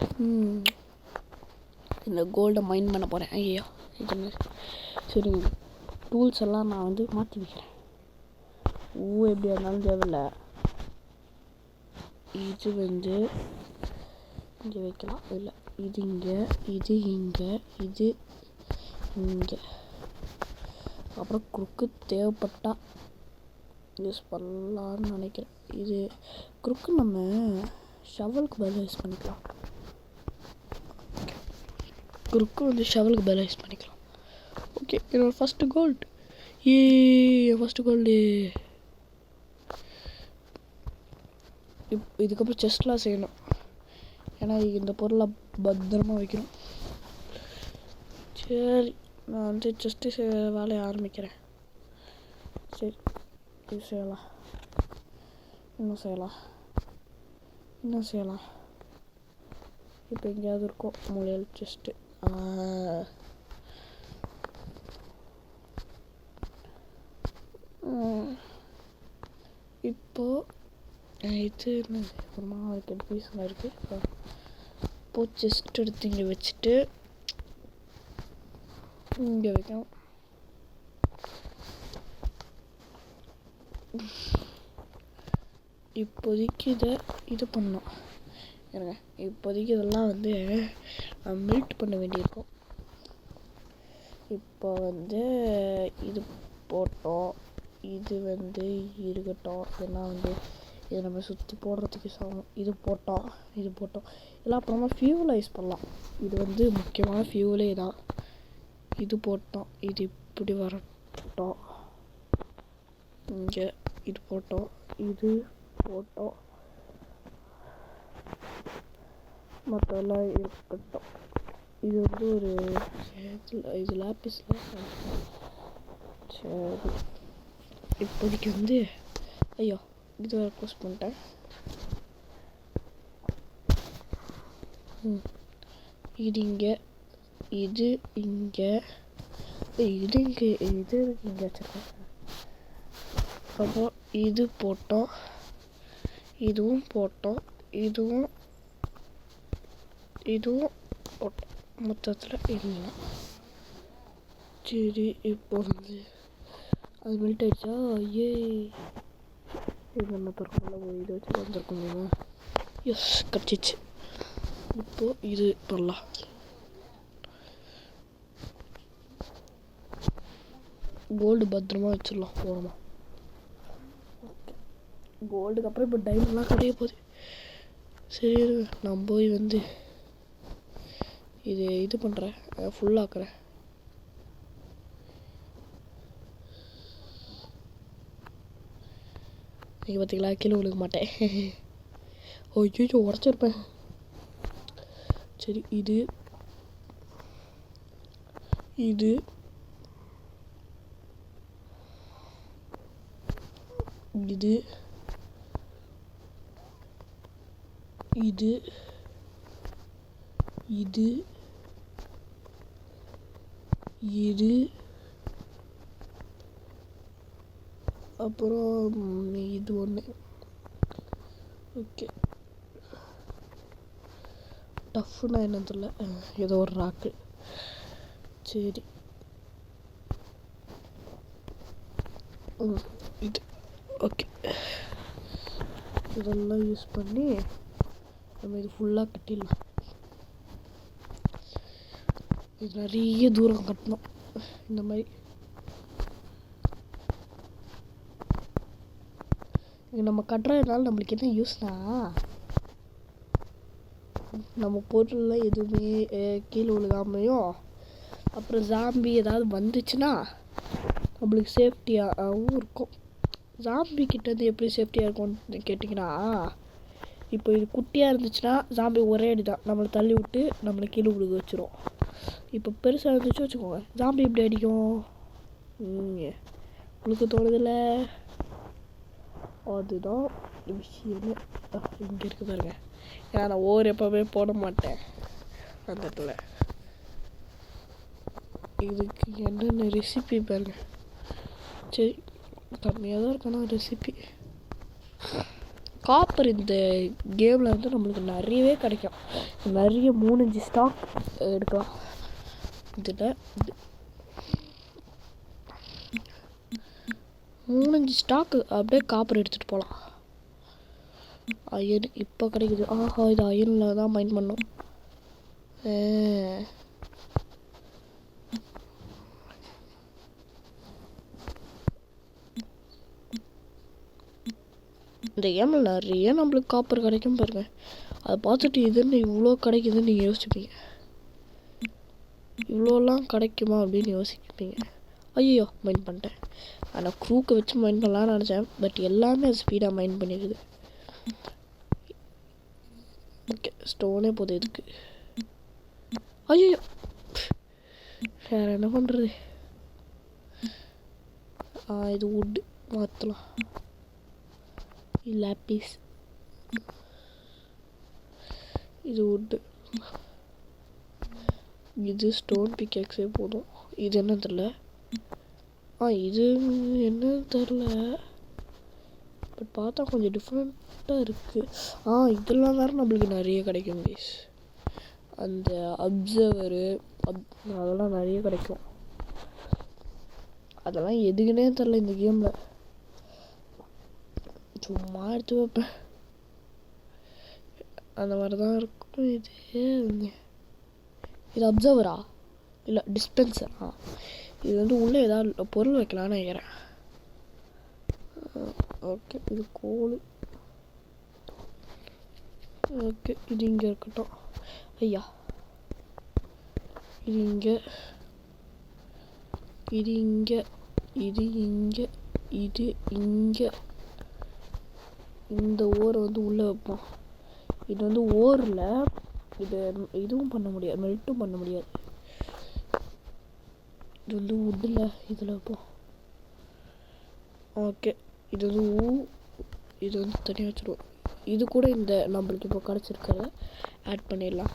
இந்த கோல்டை மைண்ட் பண்ண போகிறேன். ஐயோ இது சரிங்க. டூல்ஸ் எல்லாம் நான் வந்து மாற்றி வைக்கிறேன். எப்படியா இருந்தாலும் தேவையில்லை. இது வந்து இங்கே வைக்கலாம். இல்லை, இது இங்கே, இது இங்கே, இது இங்கே. அப்புறம் குறுக்கு தேவைப்பட்டா யூஸ் பண்ணலான்னு நினைக்கிறேன். இது குறுக்கு நம்ம ஷவலுக்கு பதிலாக யூஸ் பண்ணிக்கலாம். குறுக்கு வந்து ஷவலுக்கு பதிலாக யூஸ் பண்ணிக்கலாம். ஓகே, என்னோட ஃபஸ்ட்டு கோல்டு. First gold. இதுக்கப்புறம் செஸ்ட்லாம் செய்யணும். ஏன்னா இந்த பொருளை பத்திரமா வைக்கணும். சரி, நான் வந்து செஸ்ட்டு வேலையை ஆரம்பிக்கிறேன். சரி, இது செய்யலாம். இன்னும் செய்யலாம். இப்போ எங்கேயாவது இருக்கும் மூலையில் செஸ்ட்டு. இப்போது இது என்ன அப்புறமா அதுக்கு பீஸ்லாம் இருக்குது. இப்போது செஸ்ட் எடுத்து இங்கே வச்சுட்டு இங்கே வைக்கணும். இப்போதைக்கு இது பண்ணோம். ஏங்க இப்போதைக்கு இதெல்லாம் வந்து மெல்ட் பண்ண வேண்டியிருக்கும். இப்போ வந்து இது போட்டோம். இது வந்து இருக்கட்டும். இதெல்லாம் வந்து இதை நம்ம சுற்றி போடுறதுக்கு சமம். இது போட்டோம். இதெல்லாம் அப்புறமா ஃபியூவலைஸ் பண்ணலாம். இது வந்து முக்கியமான ஃபியூவலே தான். இது போட்டோம். இது இப்படி வரட்டும். இங்கே இது போட்டோம். மற்றெல்லாம் இருக்கட்டும். இது வந்து ஒரு இது லேப்பிஸில். சரி, இப்போதைக்கு வந்து ஐயோ இது வேறு க்ளோஸ் பண்ணிட்டேன். இது இங்கே, இது இங்கே, இது இங்கே வச்சுருக்கேன். அப்புறம் இது போட்டோம். இதுவும் போட்டோம். இதுவும் போட்டோம். மொத்தத்தில் இல்லை. சரி, இப்போ வந்து அது மெல்ட் ஆகிடுச்சா? இது நம்ம திறக்கல. இது வச்சு வந்துருக்க முடியுமா? எஸ், கிடச்சிச்சு. இப்போது இது பண்ணலாம். கோல்டு பத்திரமா வச்சிடலாம் ஓரமாக. ஓகே, கோல்டுக்கு அப்புறம் இப்போ டைமண்ட்லாம் கடைய போகுது. சரி, நான் போய் வந்து இது பண்ணுறேன், ஃபுல்லாக்குறேன். நீங்கள் பார்த்தீங்களா கீழே விழுக மாட்டேன். ஐயோ உடச்சிருப்பேன். சரி இது இது இது இது இது இது அப்புறம் இது ஒன்று. ஓகே டஃப்னா என்ன தெரியல, ஏதோ ஒரு ராக்கு. சரி இது ஓகே. இதெல்லாம் யூஸ் பண்ணி நம்ம இது ஃபுல்லாக கட்டிடலாம். இது நிறைய தூரம் கட்டணும். இந்த மாதிரி இது நம்ம கட்டுறதுனால நம்மளுக்கு என்ன யூஸ்னா, நம்ம பொருள்லாம் எதுவுமே கீழே விழுகாமையும், அப்புறம் ஜாம்பி ஏதாவது வந்துச்சுன்னா நம்மளுக்கு சேஃப்டியாகவும் இருக்கும். ஜாம்பி கிட்டேருந்து எப்படி சேஃப்டியாக இருக்கும்னு கேட்டிங்கன்னா, இப்போ இது குட்டியாக இருந்துச்சுன்னா ஜாம்பி ஒரே அடி தான் நம்மளை தள்ளி விட்டு நம்மளை கீழே விழுக வச்சிரும். இப்போ பெருசாக இருந்துச்சு வச்சுக்கோங்க, ஜாம்பி எப்படி அடிக்கும் உங்களுக்கு தோணுதில்ல? அதுதான் விஷயமே. இங்கே இருக்கு பாருங்க. ஏன்னா நான் ஓவர் எப்போவுமே போட மாட்டேன் அந்த இடத்துல. இதுக்கு என்னென்ன ரெசிபி பாருங்க. சரி கம்மியாக தான் இருக்கணும் ரெசிபி. காப்பர் இந்த கேமில் வந்து நம்மளுக்கு நிறையவே கிடைக்கும். நிறைய 3-5 ஸ்டாக் எடுக்கலாம். இதில் 3-5 ஸ்டாக்கு அப்படியே காப்பர் எடுத்துகிட்டு போகலாம். அயன் இப்போ கிடைக்குது. ஆஹா இது அயனில் தான் மைண்ட் பண்ணோம். இந்த கேமில் நிறைய நம்மளுக்கு காப்பர் கிடைக்கும் பாருங்க. அதை பார்த்துட்டு இதுன்னு இவ்வளோ கிடைக்குதுன்னு நீங்கள் யோசிச்சுப்பீங்க. இவ்வளோலாம் கிடைக்குமா அப்படின்னு யோசிப்பீங்க. ஐயோ மைண்ட் பண்ணிட்டேன். ஆனால் க்ரூக்கை வச்சு மைண்ட் பண்ணலான்னு நினச்சேன். பட் எல்லாமே அது ஸ்பீடாக மைண்ட் பண்ணிடுது. ஓகே ஸ்டோனே போதும் இதுக்கு. ஐயோ வேறு என்ன பண்ணுறது? இது வுட்டு மாற்றலாம். லாப்பிஸ் இது வுட்டு. இது ஸ்டோன் பிக்கேக்ஸே போதும். இது என்ன தெரில. இது என்ன தெரில. பட் பார்த்தா கொஞ்சம் டிஃப்ரெண்ட்டாக இருக்குது. இதெல்லாம் வேறு நம்மளுக்கு நிறைய கிடைக்கும் ப்ளீஸ். அந்த அப்சர்வரு அதெல்லாம் நிறைய கிடைக்கும். அதெல்லாம் எதுக்குன்னே தெரில இந்த கேமில். சும்மா எடுத்து வைப்பேன். அந்த மாதிரி தான் இருக்கும். இது அப்சர்வரா இல்லை டிஸ்பென்சரா? இது வந்து உள்ளே ஏதாவது பொருள் வைக்கலான்னு நினைக்கிறேன். ஓகே இது கோல். ஓகே இது இங்கே இருக்கட்டும். ஐயா இது இங்கே, இது இங்கே, இது இங்கே, இது இங்கே. இந்த ஓரை வந்து உள்ளே வைப்போம். இது வந்து ஓரில் இது இதுவும் பண்ண முடியாது, மெல்ட்டும் பண்ண முடியாது. இது வந்து வுட்டில் இதில் வைப்போம். ஓகே இது வந்து இது வந்து தனியாக வச்சுருவோம். இது கூட இந்த நம்மளுக்கு இப்போ கிடச்சிருக்கிறத ஆட் பண்ணிடலாம்.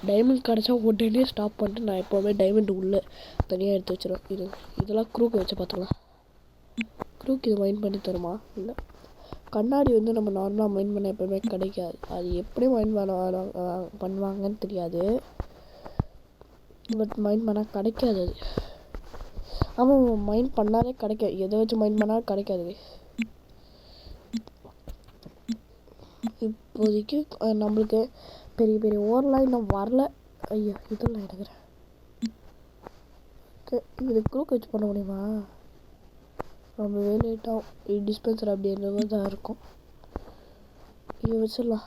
டைமண்ட் கிடச்சா உடனே ஸ்டாப் பண்ணிட்டு நான் எப்போவுமே டைமண்ட் உள்ளே தனியாக எடுத்து வச்சுருவேன். இதெல்லாம் க்ரூக்கு வச்சு பார்த்துக்கலாம். க்ரூக்கு இது மைண்ட் பண்ணி தருமா? இல்லை. கண்ணாடி வந்து நம்ம நார்மலாக மைண்ட் பண்ண எப்போவுமே கிடைக்காது. அது எப்படி மைண்ட் பண்ணுவாங்கன்னு தெரியாது. பட் மைண்ட் பண்ணால் கிடைக்காது. அது ஆமாம் மைண்ட் பண்ணாலே கிடைக்காது. எதை வச்சு மைண்ட் பண்ணாலும் கிடைக்காது. இப்போதைக்கு நம்மளுக்கு பெரிய பெரிய ஓரெலாம் இன்னும் வரல. ஐயோ இதெல்லாம் எடுக்கிறேன். ஓகே இது க்ரூக்கு வச்சு பண்ண முடியுமா? ரொம்பவே லேட்டாகும். டிஸ்பென்சர் அப்படி இருந்தது தான் இருக்கும். இதை வச்சிடலாம்.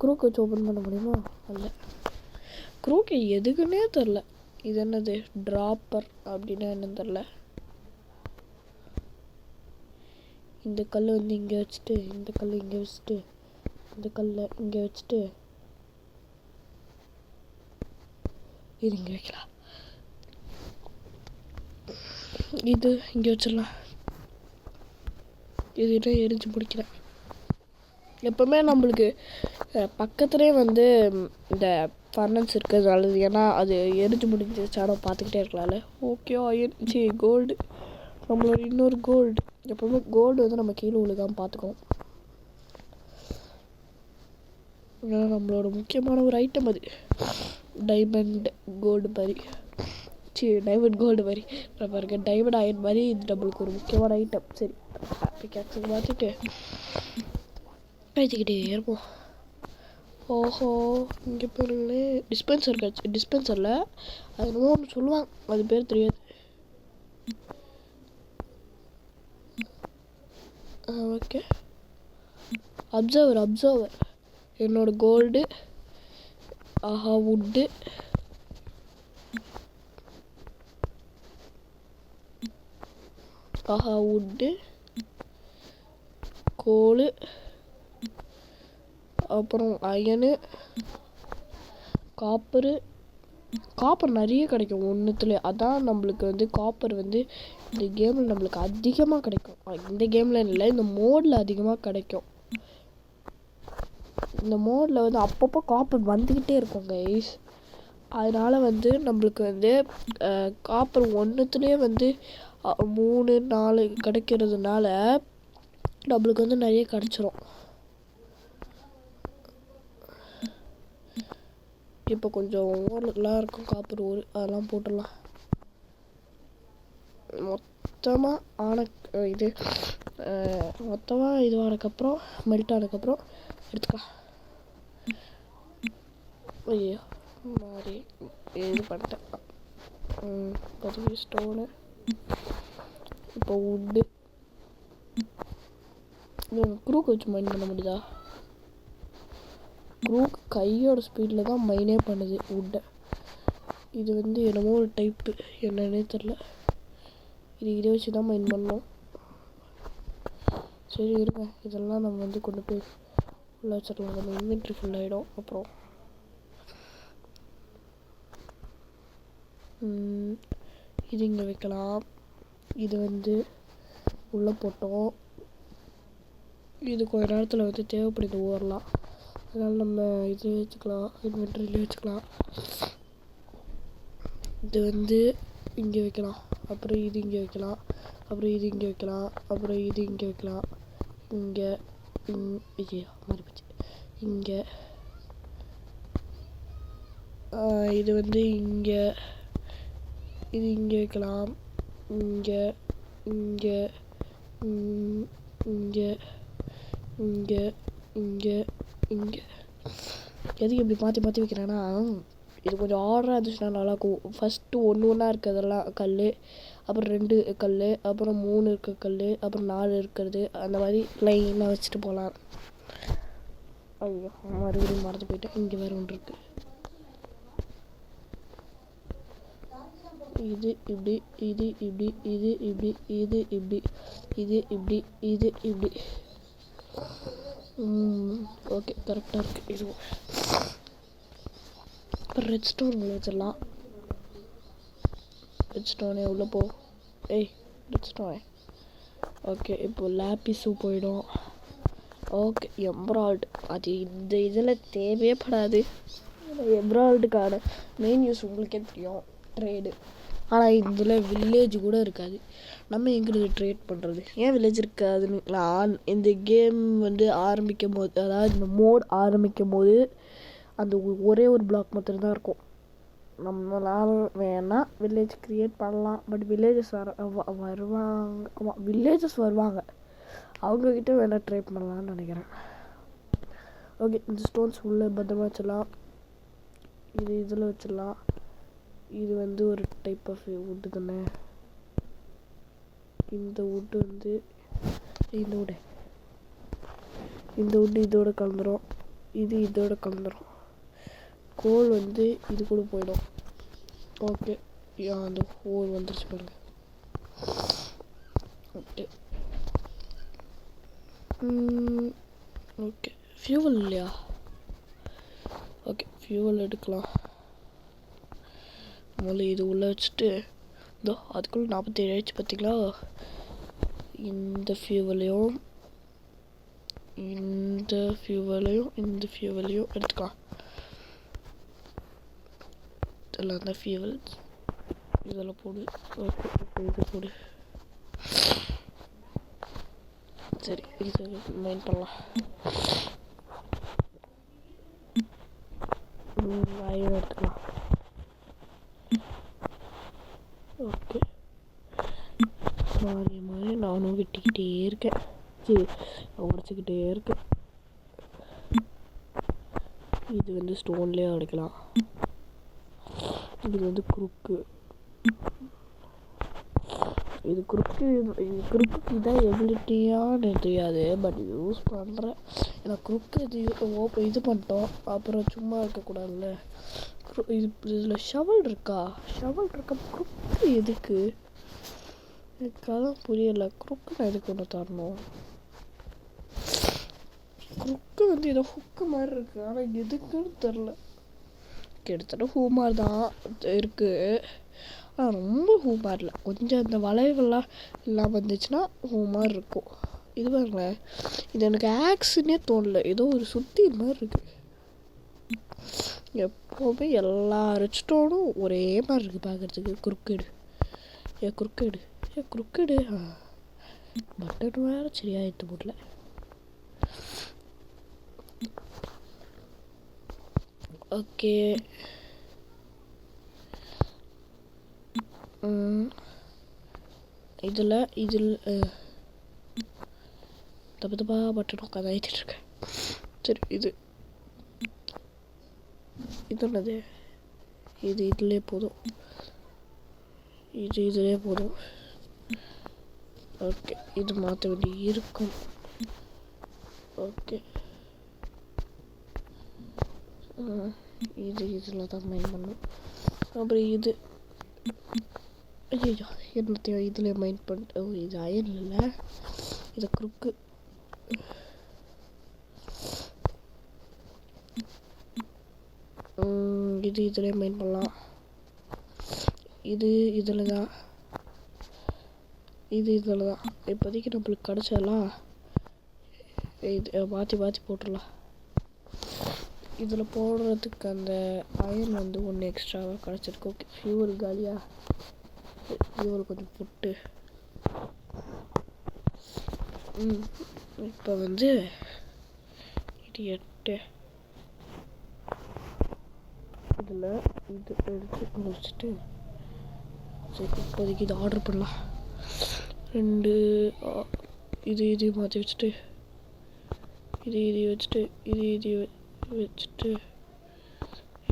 க்ரூக்கு வச்சு ஓப்பன் பண்ண முடியுமா? இல்லை. க்ரூக்கு எதுக்குன்னே தெரில. இது என்னது ட்ராப்பர் அப்படின்னா என்னன்னு தெரில. இந்த கல் வந்து இங்கே வச்சுட்டு இந்த கல் இங்கே வச்சுட்டு இந்த கல்லை இங்கே வச்சுட்டு இது இங்கே வைக்கலாம். இது இங்கே வச்சிடலாம். இது எரிஞ்சு பிடிக்கிறேன். எப்போவுமே நம்மளுக்கு பக்கத்துலேயே வந்து இந்த ஃபர்னஸ் இருக்கிறது நல்லது. ஏன்னா அது எரிஞ்சு முடிஞ்சிச்சானோ பார்த்துக்கிட்டே இருக்கலாம்ல. ஓகே ஆயிடுச்சு. கோல்டு, நம்மளோட இன்னொரு கோல்டு. எப்போவுமே கோல்டு வந்து நம்ம கீழே விழுகாமல் பார்த்துக்கணும். ஏன்னா நம்மளோட முக்கியமான ஒரு ஐட்டம் அது. டைமண்ட் கோல்டு மாதிரி டைமண்ட் கோல்டு மாதிரி பாருங்க. டைமண்ட் அயன் மாதிரி இது நம்மளுக்கு ஒரு முக்கியமான ஐட்டம். சரி, பிக்காக்ஸுக்கு பார்த்துட்டு பேசிக்கிட்டே இருப்போம். ஓஹோ, இங்கே பாருங்களே டிஸ்பென்சர் காய்ச்சி. டிஸ்பென்சரில் அது என்னமோ ஒன்று சொல்லுவாங்க, அது பேர் தெரியாது. ஓகே, அப்சர்வர் என்னோட கோல்டு. ஆஹா, வுட்டு. கோலு, அப்புறம் அயனு, காப்பர் நிறைய கிடைக்கும் ஒன்றுத்துல. அதான் நம்மளுக்கு வந்து காப்பர் வந்து இந்த கேமில் நம்மளுக்கு அதிகமாக கிடைக்கும். இந்த கேமில் இல்லை, இந்த மோடில் அதிகமாக கிடைக்கும். இந்த மோடில் வந்து அப்பப்போ காப்பர் வந்துக்கிட்டே இருக்கும் கைஸ். அதனால் வந்து நம்மளுக்கு வந்து காப்பர் ஒன்றுத்துலேயே வந்து 3-4 கிடைக்கிறதுனால நம்மளுக்கு வந்து நிறைய கிடச்சிரும். இப்போ கொஞ்சம் ஓரலாம் இருக்கும் காப்பர் அதெல்லாம் போட்டுடலாம். மொத்தமாக இதுவானதுக்கப்புறம் மெல்ட் ஆனதுக்கப்புறம் எடுத்துக்கலாம். ஐயோ மாதிரி இது பண்ணிட்டேன். இப்போதைக்கு ஸ்டோனு, இப்போ வுட்டு. குரூக்கு வச்சு மைண்ட் பண்ண முடியுதா? குரூக் கையோட ஸ்பீடில் தான் மைனே பண்ணுது வுட்டை. இது வந்து என்னமோ ஒரு டைப்பு, என்னன்னே தெரில. இதை வச்சு தான் மைண்ட் பண்ணோம். சரி இருங்க, இதெல்லாம் நம்ம வந்து கொண்டு போய் உள்ள வச்சிடலாம். நம்ம இன்வென்ட்ரி ஃபுல் ஆகிடும். அப்புறம் இது இங்கே வைக்கலாம். இது வந்து உள்ளே போட்டோம். இது கொஞ்ச நேரத்தில் வந்து தேவைப்படுது ஓரலாம். அதனால் நம்ம இது வச்சுக்கலாம், இன்வென்ட்ரியிலே வச்சுக்கலாம். இது வந்து இங்கே வைக்கலாம். அப்புறம் இது இங்கே வைக்கலாம். அப்புறம் இது இங்கே வைக்கலாம். அப்புறம் இது இங்கே வைக்கலாம். இங்கே மாறிப்போச்சு. இங்கே இது வந்து இங்கே, இது இங்கே வைக்கலாம். இங்கே இங்கே இங்கே இங்கே இங்கே இங்கே. எதுக்கு இப்படி மாற்றி வைக்கிறேன்னா, இது கொஞ்சம் ஆர்டராக இருந்துச்சுன்னா நல்லாயிருக்கும். ஃபஸ்ட்டு ஒன்றா இருக்கிறதெல்லாம் கல், அப்புறம் 2 கல், அப்புறம் 3 இருக்க கல், அப்புறம் 4 இருக்கிறது, அந்த மாதிரி லைனாக வச்சுட்டு போகலாம். ஐயோ, மறுபடியும் மறந்து போயிட்டேன். இங்கே வேறு ஒன்று இருக்குது. இது இப்படி, இது இப்படி, இது இப்படி, இது இப்படி, இது இப்படி, இது இப்படி. ஓகே, கரெக்டாக இருக்குது. இது அப்புறம் ரெட் ஸ்டோன் உள்ள வச்சிடலாம். ரெட் ஸ்டோனே உள்ளே போ. ரெட் ஸ்டோனே. ஓகே, இப்போ லேப்பிஸு போயிடும். ஓகே, எம்ப்ராய்டு அது இந்த இதில் தேவையப்படாது. எம்ப்ராய்டுக்கான மெயின் யூஸ் உங்களுக்கே தெரியும், ட்ரேடு. ஆனால் இதில் வில்லேஜ் கூட இருக்காது. நம்ம எங்களுக்கு ட்ரேட் பண்ணுறது ஏன் வில்லேஜ் இருக்காதுன்னு, நான் இந்த கேம் வந்து ஆரம்பிக்கும் போது, அதாவது இந்த மோட் ஆரம்பிக்கும் போது அந்த ஒரே ஒரு பிளாக் மட்டும்தான் இருக்கும். நம்மளால் வேணால் வில்லேஜ் க்ரியேட் பண்ணலாம். பட் வில்லேஜஸ் வருவாங்க. ஆமாம், வில்லேஜஸ் வருவாங்க. அவங்கக்கிட்ட வேணால் ட்ரை பண்ணலான்னு நினைக்கிறேன். ஓகே, இந்த ஸ்டோன்ஸ் உள்ளே பத்திரமா வச்சிடலாம். இது இதில் வச்சிடலாம். இது வந்து ஒரு டைப் ஆஃப் வுட்டு தானே. இந்த வுட்டு வந்து இந்த வுட்டு இதோட கலந்துரும். இது இதோட கலந்துரும். கோல் வந்து இது கூட போயிடும். ஓகே, அந்த ஹோல் வந்துருச்சு பாருங்க. ஓகே, ஓகே ஃபியூவல் இல்லையா? ஓகே ஃபியூவல் எடுக்கலாம். முதல்ல இது உள்ளே வச்சுட்டு இதோ அதுக்குள்ளே 47 ஆயிடுச்சு பார்த்தீங்களா? இந்த ஃபியூவலையும் எடுத்துக்கலாம். இதெல்லாம் தான் ஃபியூவல். இதெல்லாம் போடு. ஓகே இது போடு. சரி இது மைண்ட் பண்ணலாம். அயன் எடுத்துக்கலாம். ஓகே மாறி நானும் வெட்டிக்கிட்டே இருக்கேன். சரி உடச்சிக்கிட்டே இருக்கேன். இது வந்து ஸ்டோன்லேயே அடைக்கலாம். இது வந்து குறுக்கு. இது குறுக்கு இதான் எபிலிட்டியான்னு தெரியாது, பட் யூஸ் பண்ணுறேன். ஏன்னா குறுக்கு இது பண்ணிட்டோம், அப்புறம் சும்மா இருக்கக்கூடாதுல்ல. இதில் ஷவல் இருக்கா? குறுக்கு எதுக்கு? எனக்கு அதான் புரியலை. குறுக்கு நான் எதுக்கு ஒன்று தரணும்? குறுக்கு வந்து ஏதோ ஹுக்கு மாதிரி இருக்கு, ஆனால் எதுக்குன்னு தெரில. கிட்டத்தட்ட ஹூ மாதிரி தான் இருக்குது, ஆனால் ரொம்ப ஹூ மாதிரி இல்லை. கொஞ்சம் அந்த வளைவுலாம் இல்லாமல் இருந்துச்சுன்னா ஹூ மாதிரி இருக்கும். இது பாருங்க, இது எனக்கு ஆக்ஸுன்னே தோணல, ஏதோ ஒரு சுத்தி மாதிரி இருக்குது. எப்போவுமே எல்லா ரெஸ்டோனும் ஒரே மாதிரி இருக்குது பார்க்குறதுக்கு. குறுக்கேடு பட்டன் வேறு சரியாக எடுத்து போடல. ஓகே இதில் தப்பா பட்டன் உட்காந்து ஆயிட்டுருக்கேன். சரி இது என்னது? இதுலேயே போதும். இதுலேயே போதும். ஓகே இது மாற்ற வேண்டி இருக்கும். ஓகே இதில் தான் மைண்ட் பண்ணும். அப்புறம் இது ஐயோ என்னத்தையோ இதில் மைண்ட் பண்ணிட்டு. இது அயன் இல்லை, இது குறுக்கு. இது இதில் மைண்ட் பண்ணலாம். இது இதில் தான் இப்போதைக்கு நம்மளுக்கு கிடச்சதெல்லாம் இது மாற்றி போட்டுடலாம். இதில் போடுறதுக்கு அந்த அயன் வந்து ஒன்று எக்ஸ்ட்ராவாக கிடச்சிருக்கு. ஓகே ஃபியூவல் காலியா? ஃபியூவல் கொஞ்சம் போட்டு இப்போ வந்து இது 8 இதில் இது எடுத்து முடிச்சுட்டு சரி இப்போதைக்கு இது ஆர்டர் பண்ணலாம். 2 இது மாற்றி வச்சுட்டு இது வச்சுட்டு இது வச்சுட்டு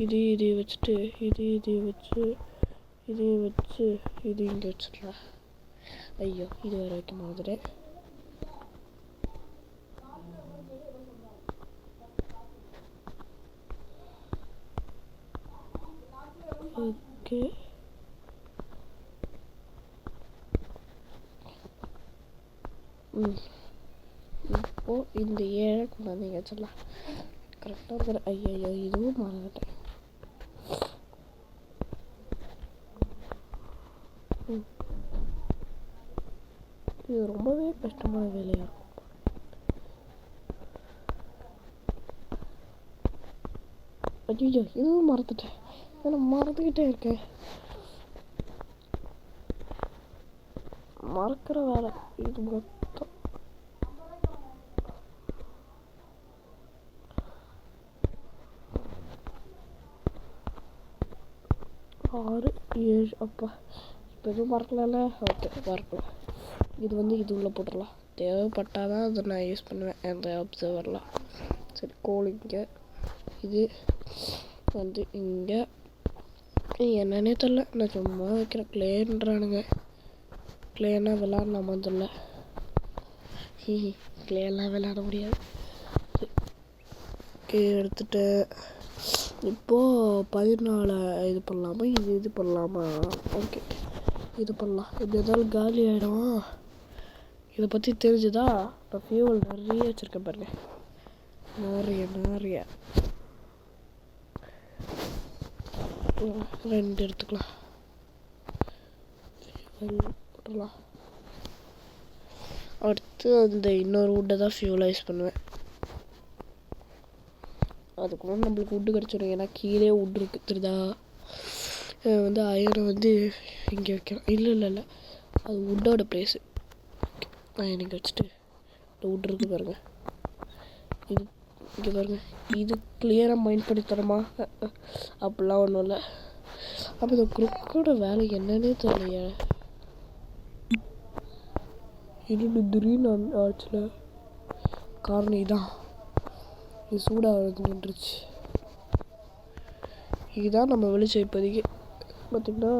இது வச்சுட்டு இது வச்சு இது இங்கே வச்சிடலாம். ஐயோ இது வேறு வைக்க மாதிரி. ஓகே இப்போ இந்த 7 கொண்டாந்தீங்க வச்சிடலாம். கரெக்டாக இருக்கிற. ஐயோ இதுவும் மறந்துட்டேன். இது ரொம்பவே கஷ்டமான வேலையாக இருக்கும். ஐயோ இதுவும் மறந்துட்டேன். நான் மறந்துக்கிட்டே இருக்கேன். மறக்கிற வேலை இது மொத்தம். ஆறு 7 அப்பா இப்போ எதுவும் மறக்கல. ஓகே மறக்கலாம். இது வந்து இது உள்ளே போட்டுடலாம். தேவைப்பட்டால் தான் அதை நான் யூஸ் பண்ணுவேன் அந்த அப்சர்வர்லாம். சரி கோல் இங்கே, இது வந்து இங்கே. என்னன்னே தெரில, நான் சும்மா வைக்கிறேன். கிளேன்றானுங்க. கிளேனா விளாட்லாமா தெரில. கிளேலாம் விளாட முடியாது. எடுத்துட்டு இப்போது 14 இது பண்ணலாமா? இது பண்ணலாமா? ஓகே இது பண்ணலாம். எப்படி இருந்தாலும் காலி ஆகிடும். இதை பற்றி தெரிஞ்சுதா இப்போ ஃபியூவல் நிறைய வச்சுருக்கேன் பாருங்க, நிறைய 2 எடுத்துக்கலாம். போட்டுடலாம். அடுத்து அந்த இன்னொரு வுட்டை தான் ஃபியூலாக யூஸ் பண்ணுவேன். அதுக்குள்ள நம்மளுக்கு வுட்டு கிடச்சிடும், ஏன்னா கீழே வுட் இருக்குது தெரியுதா. வந்து அயனை வந்து இங்கே வைக்கலாம். இல்லை அது வுட்டோட பிளேஸு. அயனுக்கு வச்சுட்டு இந்த வுட் இருக்குது பாருங்கள், இது இங்கே பாருங்கள். இது கிளியராக மைண்ட் பண்ணி தரமா? அப்படிலாம் ஒன்றும் இல்லை. அப்போ இந்த குரூக்கோட வேலை என்னன்னே தெரியலையே. இது திடீர்னு ஆச்சுல, காரணம் இதான். இது சூடாக நின்றுச்சு. இதுதான் நம்ம வெளிச்சம் இப்போதைக்கு பார்த்திங்கன்னா.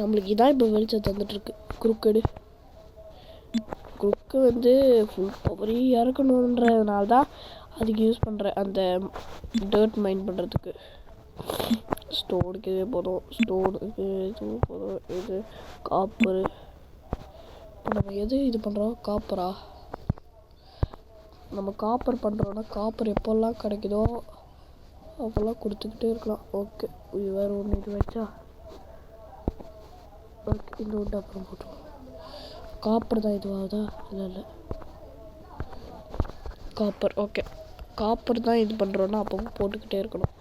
நம்மளுக்கு இதான் இப்போ வெளிச்சம் தந்துட்டுருக்கு. குறுக்கு வந்து ஃபுல் பவரே இறக்கணுன்றதுனால தான் அதுக்கு யூஸ் பண்ணுறேன். அந்த டர்ட் மைண்ட் பண்ணுறதுக்கு ஸ்டோனுக்கு இதே போதும், ஸ்டோனுக்கு இது போதும். இது காப்பரு. இப்போ நம்ம எது இது பண்ணுறோம்? காப்பரா? நம்ம காப்பர் பண்ணுறோன்னா காப்பர் எப்போல்லாம் கிடைக்குதோ அப்போல்லாம் கொடுத்துக்கிட்டே இருக்கலாம். ஓகே, இது வேறு ஒன்று இது வச்சா. ஓகே, இந்த ஒன்று அப்புறம் போட்டுருவோம். காப்பர் தான் இதுவாகுதா? இல்லை காப்பர். ஓகே, காப்பர் தான் இது பண்ணுறோன்னா அப்போ போட்டுக்கிட்டே இருக்கணும்.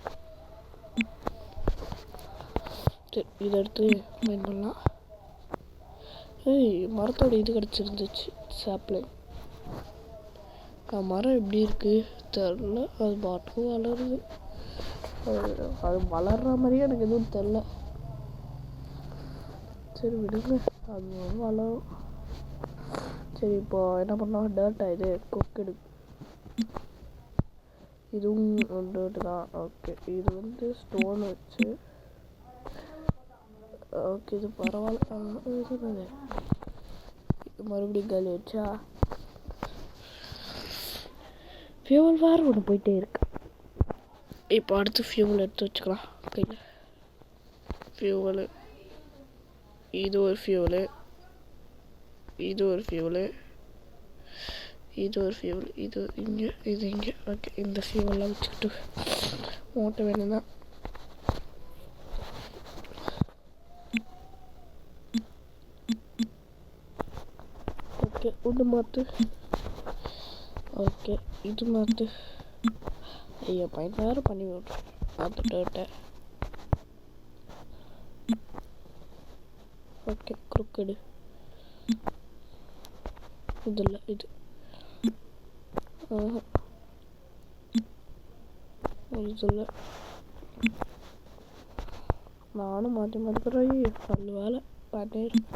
சரி, இதை எடுத்து மைண்ட் பண்ணலாம். மரத்தோட இது கிடச்சிருந்துச்சு, சாப்ளிங். மரம் எப்படி இருக்குது தெரில, அது பாட்டும் வளருது. அது வளர்ற மாதிரியே எனக்கு எதுவும் தெரில. சரி விடுங்க, அது வளரும். சரி, இப்போ என்ன பண்ணோம்? டர்ட்டா இது கொக்கெடு. இதுவும் டர்ட்டு தான். ஓகே, இது வந்து ஸ்டோன் வச்சு. ஓகே, இது பரவாயில்ல. இது மறுபடியும் காலி வச்சா. ஃபியூவல் வேறு ஒன்று போயிட்டே இருக்கு. இப்போ அடுத்து ஃபியூவல் எடுத்து வச்சுக்கலாம் கையில். ஃபியூவலு, இது ஒரு ஃபியூவலு, இது ஒரு ஃபியூவலு, இது ஒரு ஃபியூவல், இது இங்கே, இது இங்கே. ஓகே, இந்த ஃபியூவெல்லாம் வச்சுக்கிட்டு ஓட்ட வேணும்தான். ஓகே, ஒன்று மாற்று. ஓகே, இது மாற்று. ஐயோ, பையன் வேறு பண்ணி விட்றேன் அந்த டர்ட்டை. ஓகே, குறுக்கெடு. இது இல்லை, இது இது இல்லை. நானும் மாற்றி மாற்றிக்கிறேன். நல்ல வேலை பண்ணிடுறேன்.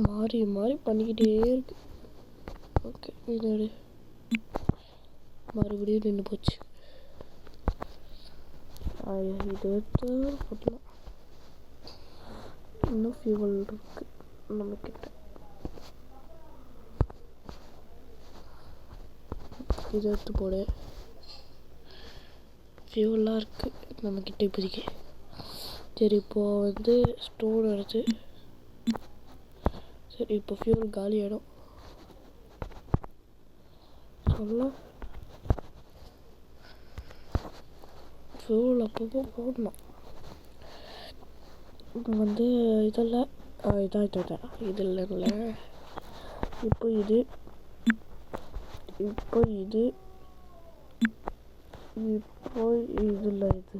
மாறி மாறி பண்ணிக்கிட்டே இருக்கு. ஓகே, இது மறுபடியும் நின்று போச்சு. இது எடுத்து போட்டலாம். இன்னும் ஃபியூவல் இருக்கு நம்மக்கிட்ட. இதை எடுத்து போடு. ஃபியூவெல்லாம் இருக்குது நம்மக்கிட்ட இப்போதைக்கு. சரி, இப்போது வந்து ஸ்டோன் எடுத்து. சரி, இப்போ ஃபியூவல் காலி ஆகிடும். சொல்ல ஃபியூவல் அப்பப்போ போடணும். இப்போ வந்து இதெல்லாம் இதான் இது இல்லைங்கள. இப்போ இது இப்போ இது இல்லை. இது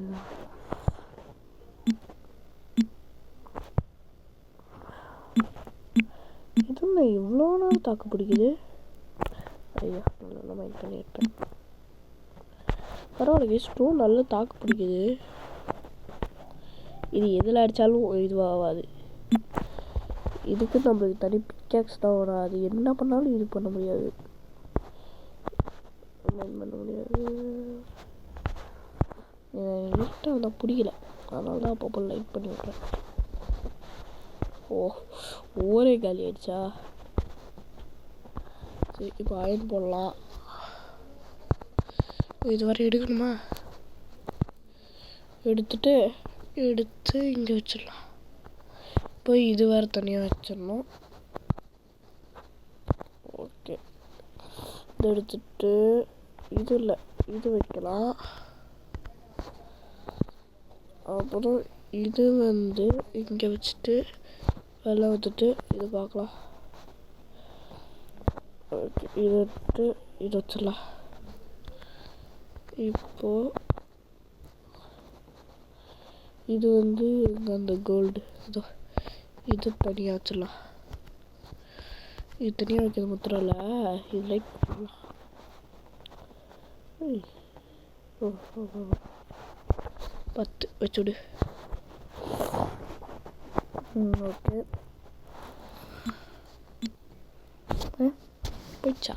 இதுல இவ்வளோ நாள் தாக்கு பிடிக்குது. ஐயா, நல்லா மைண்ட் பண்ணியிருப்பேன். பரவாயில்ல, ஸ்டோன் நல்லா தாக்கு பிடிக்குது. இது எதில் அடித்தாலும் இதுவாகாது. இதுக்கு நம்மளுக்கு தனி பிக்காக்ஸ் தான் வரும். அது என்ன பண்ணாலும் இது பண்ண முடியாது, பண்ண முடியாது. லைட்டாக தான் பிடிக்கல, அதனால தான் அப்பப்போ லைட் பண்ணி விட்றேன். ஒரே காலி ஆயிடுச்சா? சரி, இப்போ அயன் போடலாம். இது வரை எடுக்கணுமா? எடுத்துட்டு எடுத்து இங்கே வச்சிடலாம். இப்போ இது வேறு தனியாக வச்சிடணும். ஓகே, இதை எடுத்துட்டு இது இல்லை இது வைக்கலாம். அப்புறம் இது வந்து இங்கே வச்சுட்டு வெளில வந்துட்டு இது பார்க்கலாம். ஓகே, இதை எடுத்து இது வச்சிடலாம். இப்போது இது வந்து அந்த கோல்டு இது தனியாக வச்சிடலாம். இது தனியாக வைக்கிறது மாத்திரம் இல்லை, இது லைட் பண்ணலாம். 10 வச்சுடு. ஓகே, போயிடுச்சா?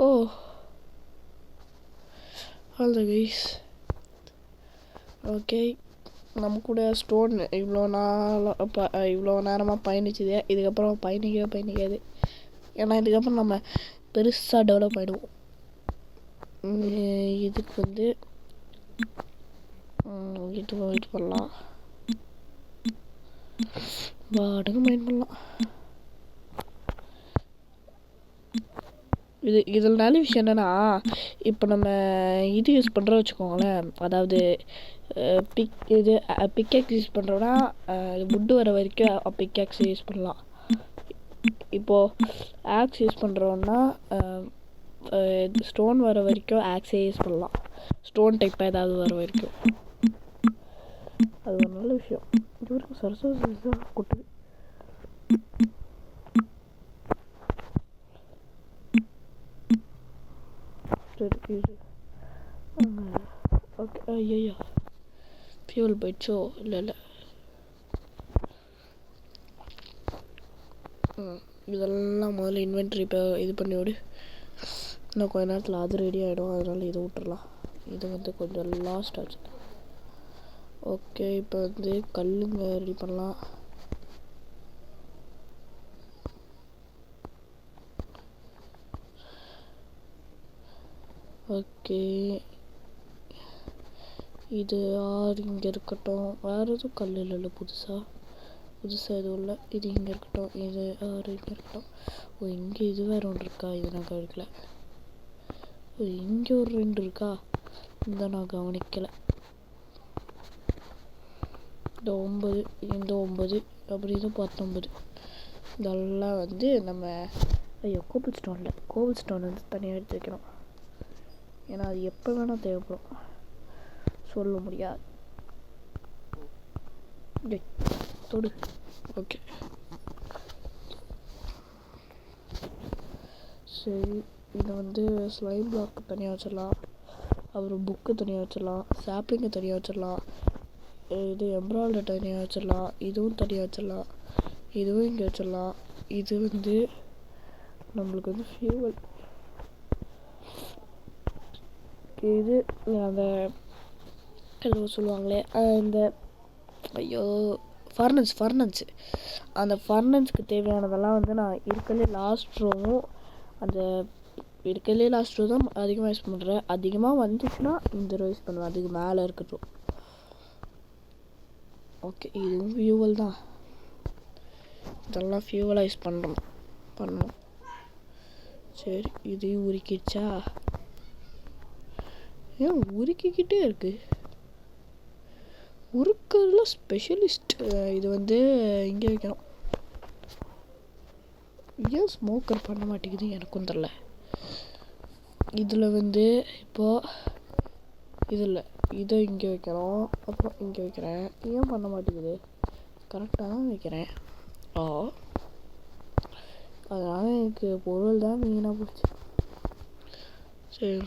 ஓ அவ்வளோ கைஸ். ஓகே, நம்ம கூட ஸ்டோன் இவ்வளோ நேரமாக பயணிச்சுது. இதுக்கப்புறம் பயணிக்காது. ஏன்னா இதுக்கப்புறம் நம்ம பெருசாக டெவலப் ஆகிடுவோம். இதுக்கு வந்து இது பண்ணலாம், வாடகை மைண்ட் பண்ணலாம். இதில் நல்ல விஷயம் என்னென்னா, இப்போ நம்ம இது யூஸ் பண்ணுறோம் வச்சுக்கோங்களேன். அதாவது பிக்கேக்ஸ் யூஸ் பண்ணுறோன்னா வுட்டு வர வரைக்கும் பிக்கேக்ஸ் யூஸ் பண்ணலாம். இப்போது ஆக்ஸ் யூஸ் பண்ணுறோன்னா ஸ்டோன் வர வரைக்கும் ஆக்ஸே யூஸ் பண்ணலாம். ஸ்டோன் டைப்பாக ஏதாவது வர வரைக்கும். அது ஒரு நல்ல விஷயம். இது வரைக்கும் சரஸ்வதி கொட்டுது. ஓகே, ஐயா ஃபியூல் போயிடுச்சோ? இல்லை இதெல்லாம் முதல்ல இன்வென்ட்ரி இப்போ இது பண்ணி விடு. இன்னும் கொஞ்ச நேரத்தில் அது ரெடி ஆகிடும். அதனால் இதை விட்டுறலாம். இது வந்து கொஞ்சம் லாஸ்ட் ஆச்சு. ஓகே, இப்போ வந்து கல்லுங்க ரெடி பண்ணலாம். ஓகே, இது 6 இங்கே இருக்கட்டும். வேறு எதுவும் கல் இல்லைல்ல புதுசாக எதுவும் இல்லை. இது இங்கே இருக்கட்டும். இது 6 இங்கே இருக்கட்டும். ஓ, இங்கே இது வேறு ஒன்று இருக்கா? இது நான் கவனிக்கல. ஓ, இங்கே ஒரு 2 இருக்கா? இந்த நான் கவனிக்கலை. இந்த 9, இந்த 9, அப்புறம் இது 19. இதெல்லாம் வந்து நம்ம கோபிள் ஸ்டோன் வந்து தனியாக எடுத்து வைக்கணும். ஏன்னா அது எப்போ வேணால் தேவைப்படும், சொல்ல முடியாது. தொடு. ஓகே, சரி. இதை வந்து ஸ்லைம் பிளாக் தனியாக வச்சிடலாம். அப்புறம் புக்கு தனியாக வச்சிடலாம். சாப்ளிங்கை தனியாக வச்சிடலாம். இது எம்ப்ராய்டரி தனியாக வச்சிடலாம். இதுவும் தனியாக வச்சிடலாம். இதுவும் இங்கே வச்சிடலாம். இது வந்து நம்மளுக்கு வந்து ஃபியூவல். இது அந்த ஏதோ சொல்லுவாங்களே இந்த ஃபர்னன்ஸ் அந்த ஃபர்னன்ஸுக்கு தேவையானதெல்லாம் வந்து நான் இருக்கலே லாஸ்ட் ரோவும் அந்த இருக்கலே லாஸ்ட் ரோ தான் அதிகமாக யூஸ் பண்ணுறேன். அதிகமாக வந்துச்சுன்னா இந்த ரோ யூஸ் பண்ணுவேன். அதுக்கு மேலே இருக்கட்டும். ஓகே, இதுவும் ஃபியூவல் தான். இதெல்லாம் ஃபியூவலாக யூஸ் பண்ணணும். சரி, இதையும் உருக்கிடுச்சா? ஏன் உருக்கிக்கிட்டே இருக்கு? உருக்கிறதுல ஸ்பெஷலிஸ்ட். இது வந்து இங்கே வைக்கணும். ஏன் ஸ்மோக்கர் பண்ண மாட்டேங்குது எனக்கும் தெரில. இதில் வந்து இப்போது இதில் இதை இங்கே வைக்கணும். அப்புறம் இங்கே வைக்கிறேன். ஏன் பண்ண மாட்டேங்குது? கரெக்டாக தான் வைக்கிறேன். அதனால் எனக்கு பொருள் தான் வீணாக போச்சு. சரி,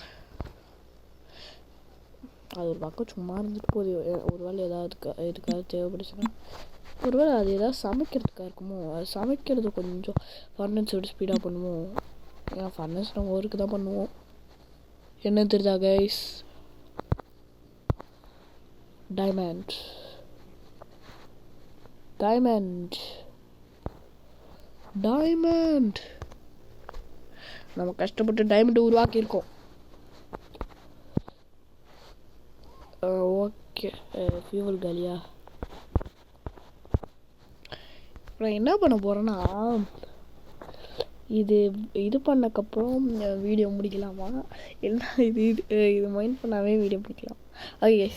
அது ஒரு பக்கம் சும்மா இருந்துட்டு போகுது. ஒரு வேளை எதுக்காவது தேவைப்படுச்சுன்னா, ஒரு வேளை அது ஏதாவது சமைக்கிறதுக்காக இருக்குமோ. அது சமைக்கிறது கொஞ்சம் ஃபர்னன்ஸோட ஸ்பீடாக பண்ணுவோம். ஏன்னா ஃபர்னன்ஸ் நம்ம ஒர்க்கு தான் பண்ணுவோம். என்ன தெரியுதா கைஸ்? டைமண்ட் நம்ம கஷ்டப்பட்டு டைமண்ட் உருவாக்கியிருக்கோம். ஓகே ஃபியூவல் காலியா. அப்புறம் என்ன பண்ண போகிறேன்னா இது பண்ணக்கப்புறம் வீடியோ முடிக்கலாமா என்ன இது மைண்ட் பண்ணாமே வீடியோ முடிக்கலாம். ஓகே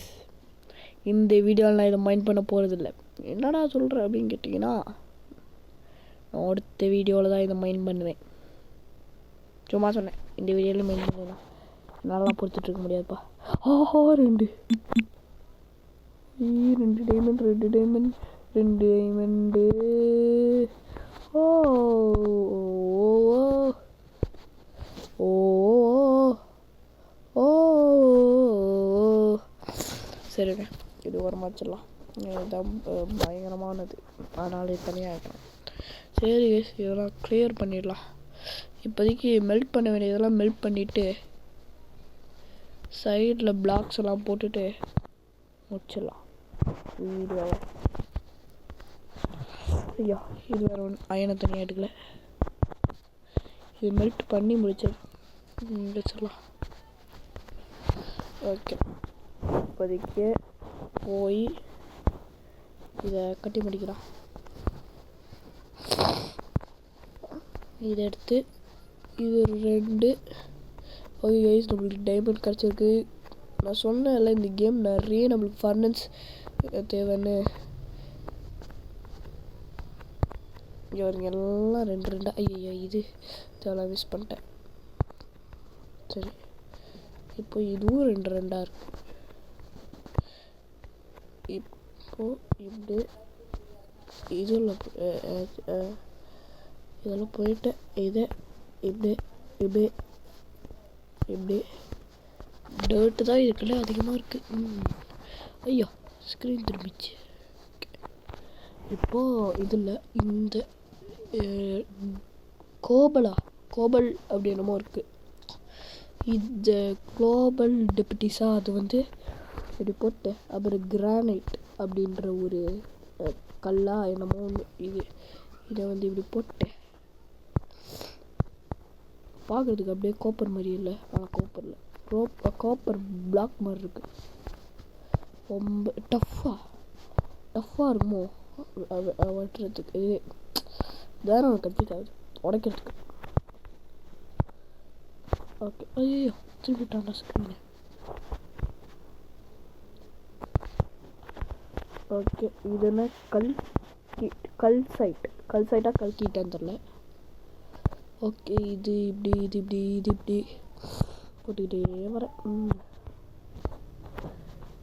இந்த வீடியோவில் நான் இதை மைண்ட் பண்ண போகிறதில்ல. என்னடா சொல்கிறேன் அப்படின்னு கேட்டிங்கன்னா நான் அடுத்த வீடியோவில் தான் இதை மைண்ட் பண்ணுவேன். சும்மா சொன்னேன். இந்த வீடியோவில் மைண்ட் பண்ணுவேன். நல்லா பொறுத்துட்ருக்க முடியாதுப்பா. ஆஹா 2 டைமண்ட் ஓ ஓ ஓ சரிங்க, இது ஒரு வச்சிடலாம். இதுதான் பயங்கரமானது, அதனால் இது தனியாக வைக்கணும். சரி இதெல்லாம் கிளியர் பண்ணிடலாம். இப்போதைக்கு மெல்ட் பண்ண வேண்டியதெல்லாம் மெல்ட் பண்ணிவிட்டு சைடில் பிளாக்ஸ் எல்லாம் போட்டுட்டு முடிச்சிடலாம் வீடியோவை. ஐயா இது வேறு ஒன்று அயனை தனியாக எடுக்கல. இது மெல்ட் பண்ணி முடிச்சிடலாம். ஓகே இப்போதைக்கு போய் இதை கட்டி முடிக்கலாம். இதை எடுத்து இது 2 கைஸ் நம்மளுக்கு டைமண்ட் கிடச்சிருக்கு. நான் சொன்னேன்ல இந்த கேம் நிறைய நம்மளுக்கு ஃபர்னன்ஸ் தேவைன்னு. இவருங்க எல்லாம் 2 ஐயோ இது இதெல்லாம் மிஸ் பண்ணிட்டேன். சரி இப்போ இதுவும் 2 இருக்கு. இப்போ இப்படி இதெல்லாம் போயிட்டு இதை இப்படி டர்ட்டு தான் இதுக்குள்ள அதிகமாக இருக்குது. ஐயோ ஸ்க்ரீன் திரும்பிச்சு. இப்போது இதில் இந்த கோபல் அப்படி என்னமோ இருக்குது. இந்த குளோபல் டெபுட்டிஸா அது வந்து இப்படி போட்டு அப்புறம் கிரானைட் அப்படின்ற ஒரு கல்லா என்னமோ ஒன்று இதை வந்து இப்படி போட்டு பார்க்குறதுக்கு அப்படியே காப்பர் மாதிரி இல்லை. ஆனால் காப்பர் பிளாக் மாதிரி இருக்குது. ரொம்ப டஃப்பாக இருக்குமோ வெட்டுறதுக்கு. வேற ஒன்று கற்றுக்காது உடைக்கிறதுக்கு. ஓகே ஐயோ திரும்பிட்டாண்டா ஸ்க்ரீனு. ஓகே இது என்ன கல் சைட்டாக கல்கிட்டான்னு தெரில. ஓகே இது இப்படி போட்டுக்கிட்டே வரேன்.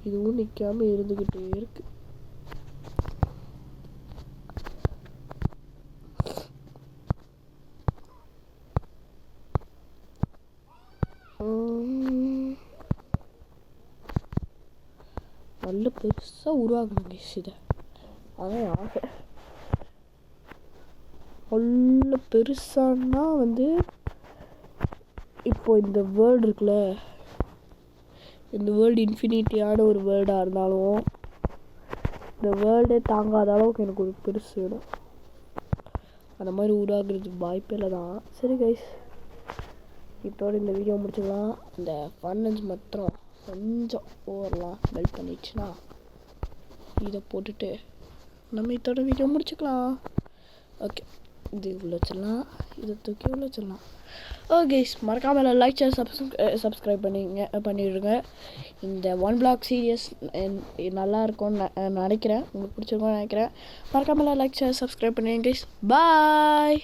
இதுவும் நிற்காமல் இருந்துக்கிட்டே இருக்கு. நல்ல பெருசாக உருவாக்கணும் இதை. அதான் ஆசை. நல்ல பெருசானா வந்து இப்போ இந்த வேர்ல்டு இருக்குல்ல, இந்த வேர்ல்டு இன்ஃபினிட்டியான ஒரு வேர்ல்டாக இருந்தாலும் இந்த வேர்ல்டே தாங்காத அளவுக்கு எனக்கு ஒரு பெருசு வேணும். அந்த மாதிரி உருவாக்குறதுக்கு வாய்ப்பே இல்லை தான். சரி கைஸ் இதோட இந்த வீடியோ முடிச்சுக்கலாம். இந்த ஃபர்னன்ஸ் மாத்திரம் கொஞ்சம் ஓவரலாம் மெல்ட் பண்ணிடுச்சுன்னா இதை போட்டுட்டு நம்ம இதோட வீடியோ முடிச்சுக்கலாம். ஓகே இது இவ்வளோ வச்சிடலாம், இதை தூக்கி இவ்வளோ வச்சிடலாம். ஓகே மறக்காமல் லைக் ஷேர் சப்ஸ்கிரைப் பண்ணிடுங்க. இந்த 1 பிளாக் சீரியஸ் நல்லா இருக்கும்னு நினைக்கிறேன். உங்களுக்கு பிடிச்சிருக்கோன்னு நினைக்கிறேன். மறக்காமல் லைக் ஷேர் சப்ஸ்கிரைப் பண்ணிடுங்க கைஸ். பாய்.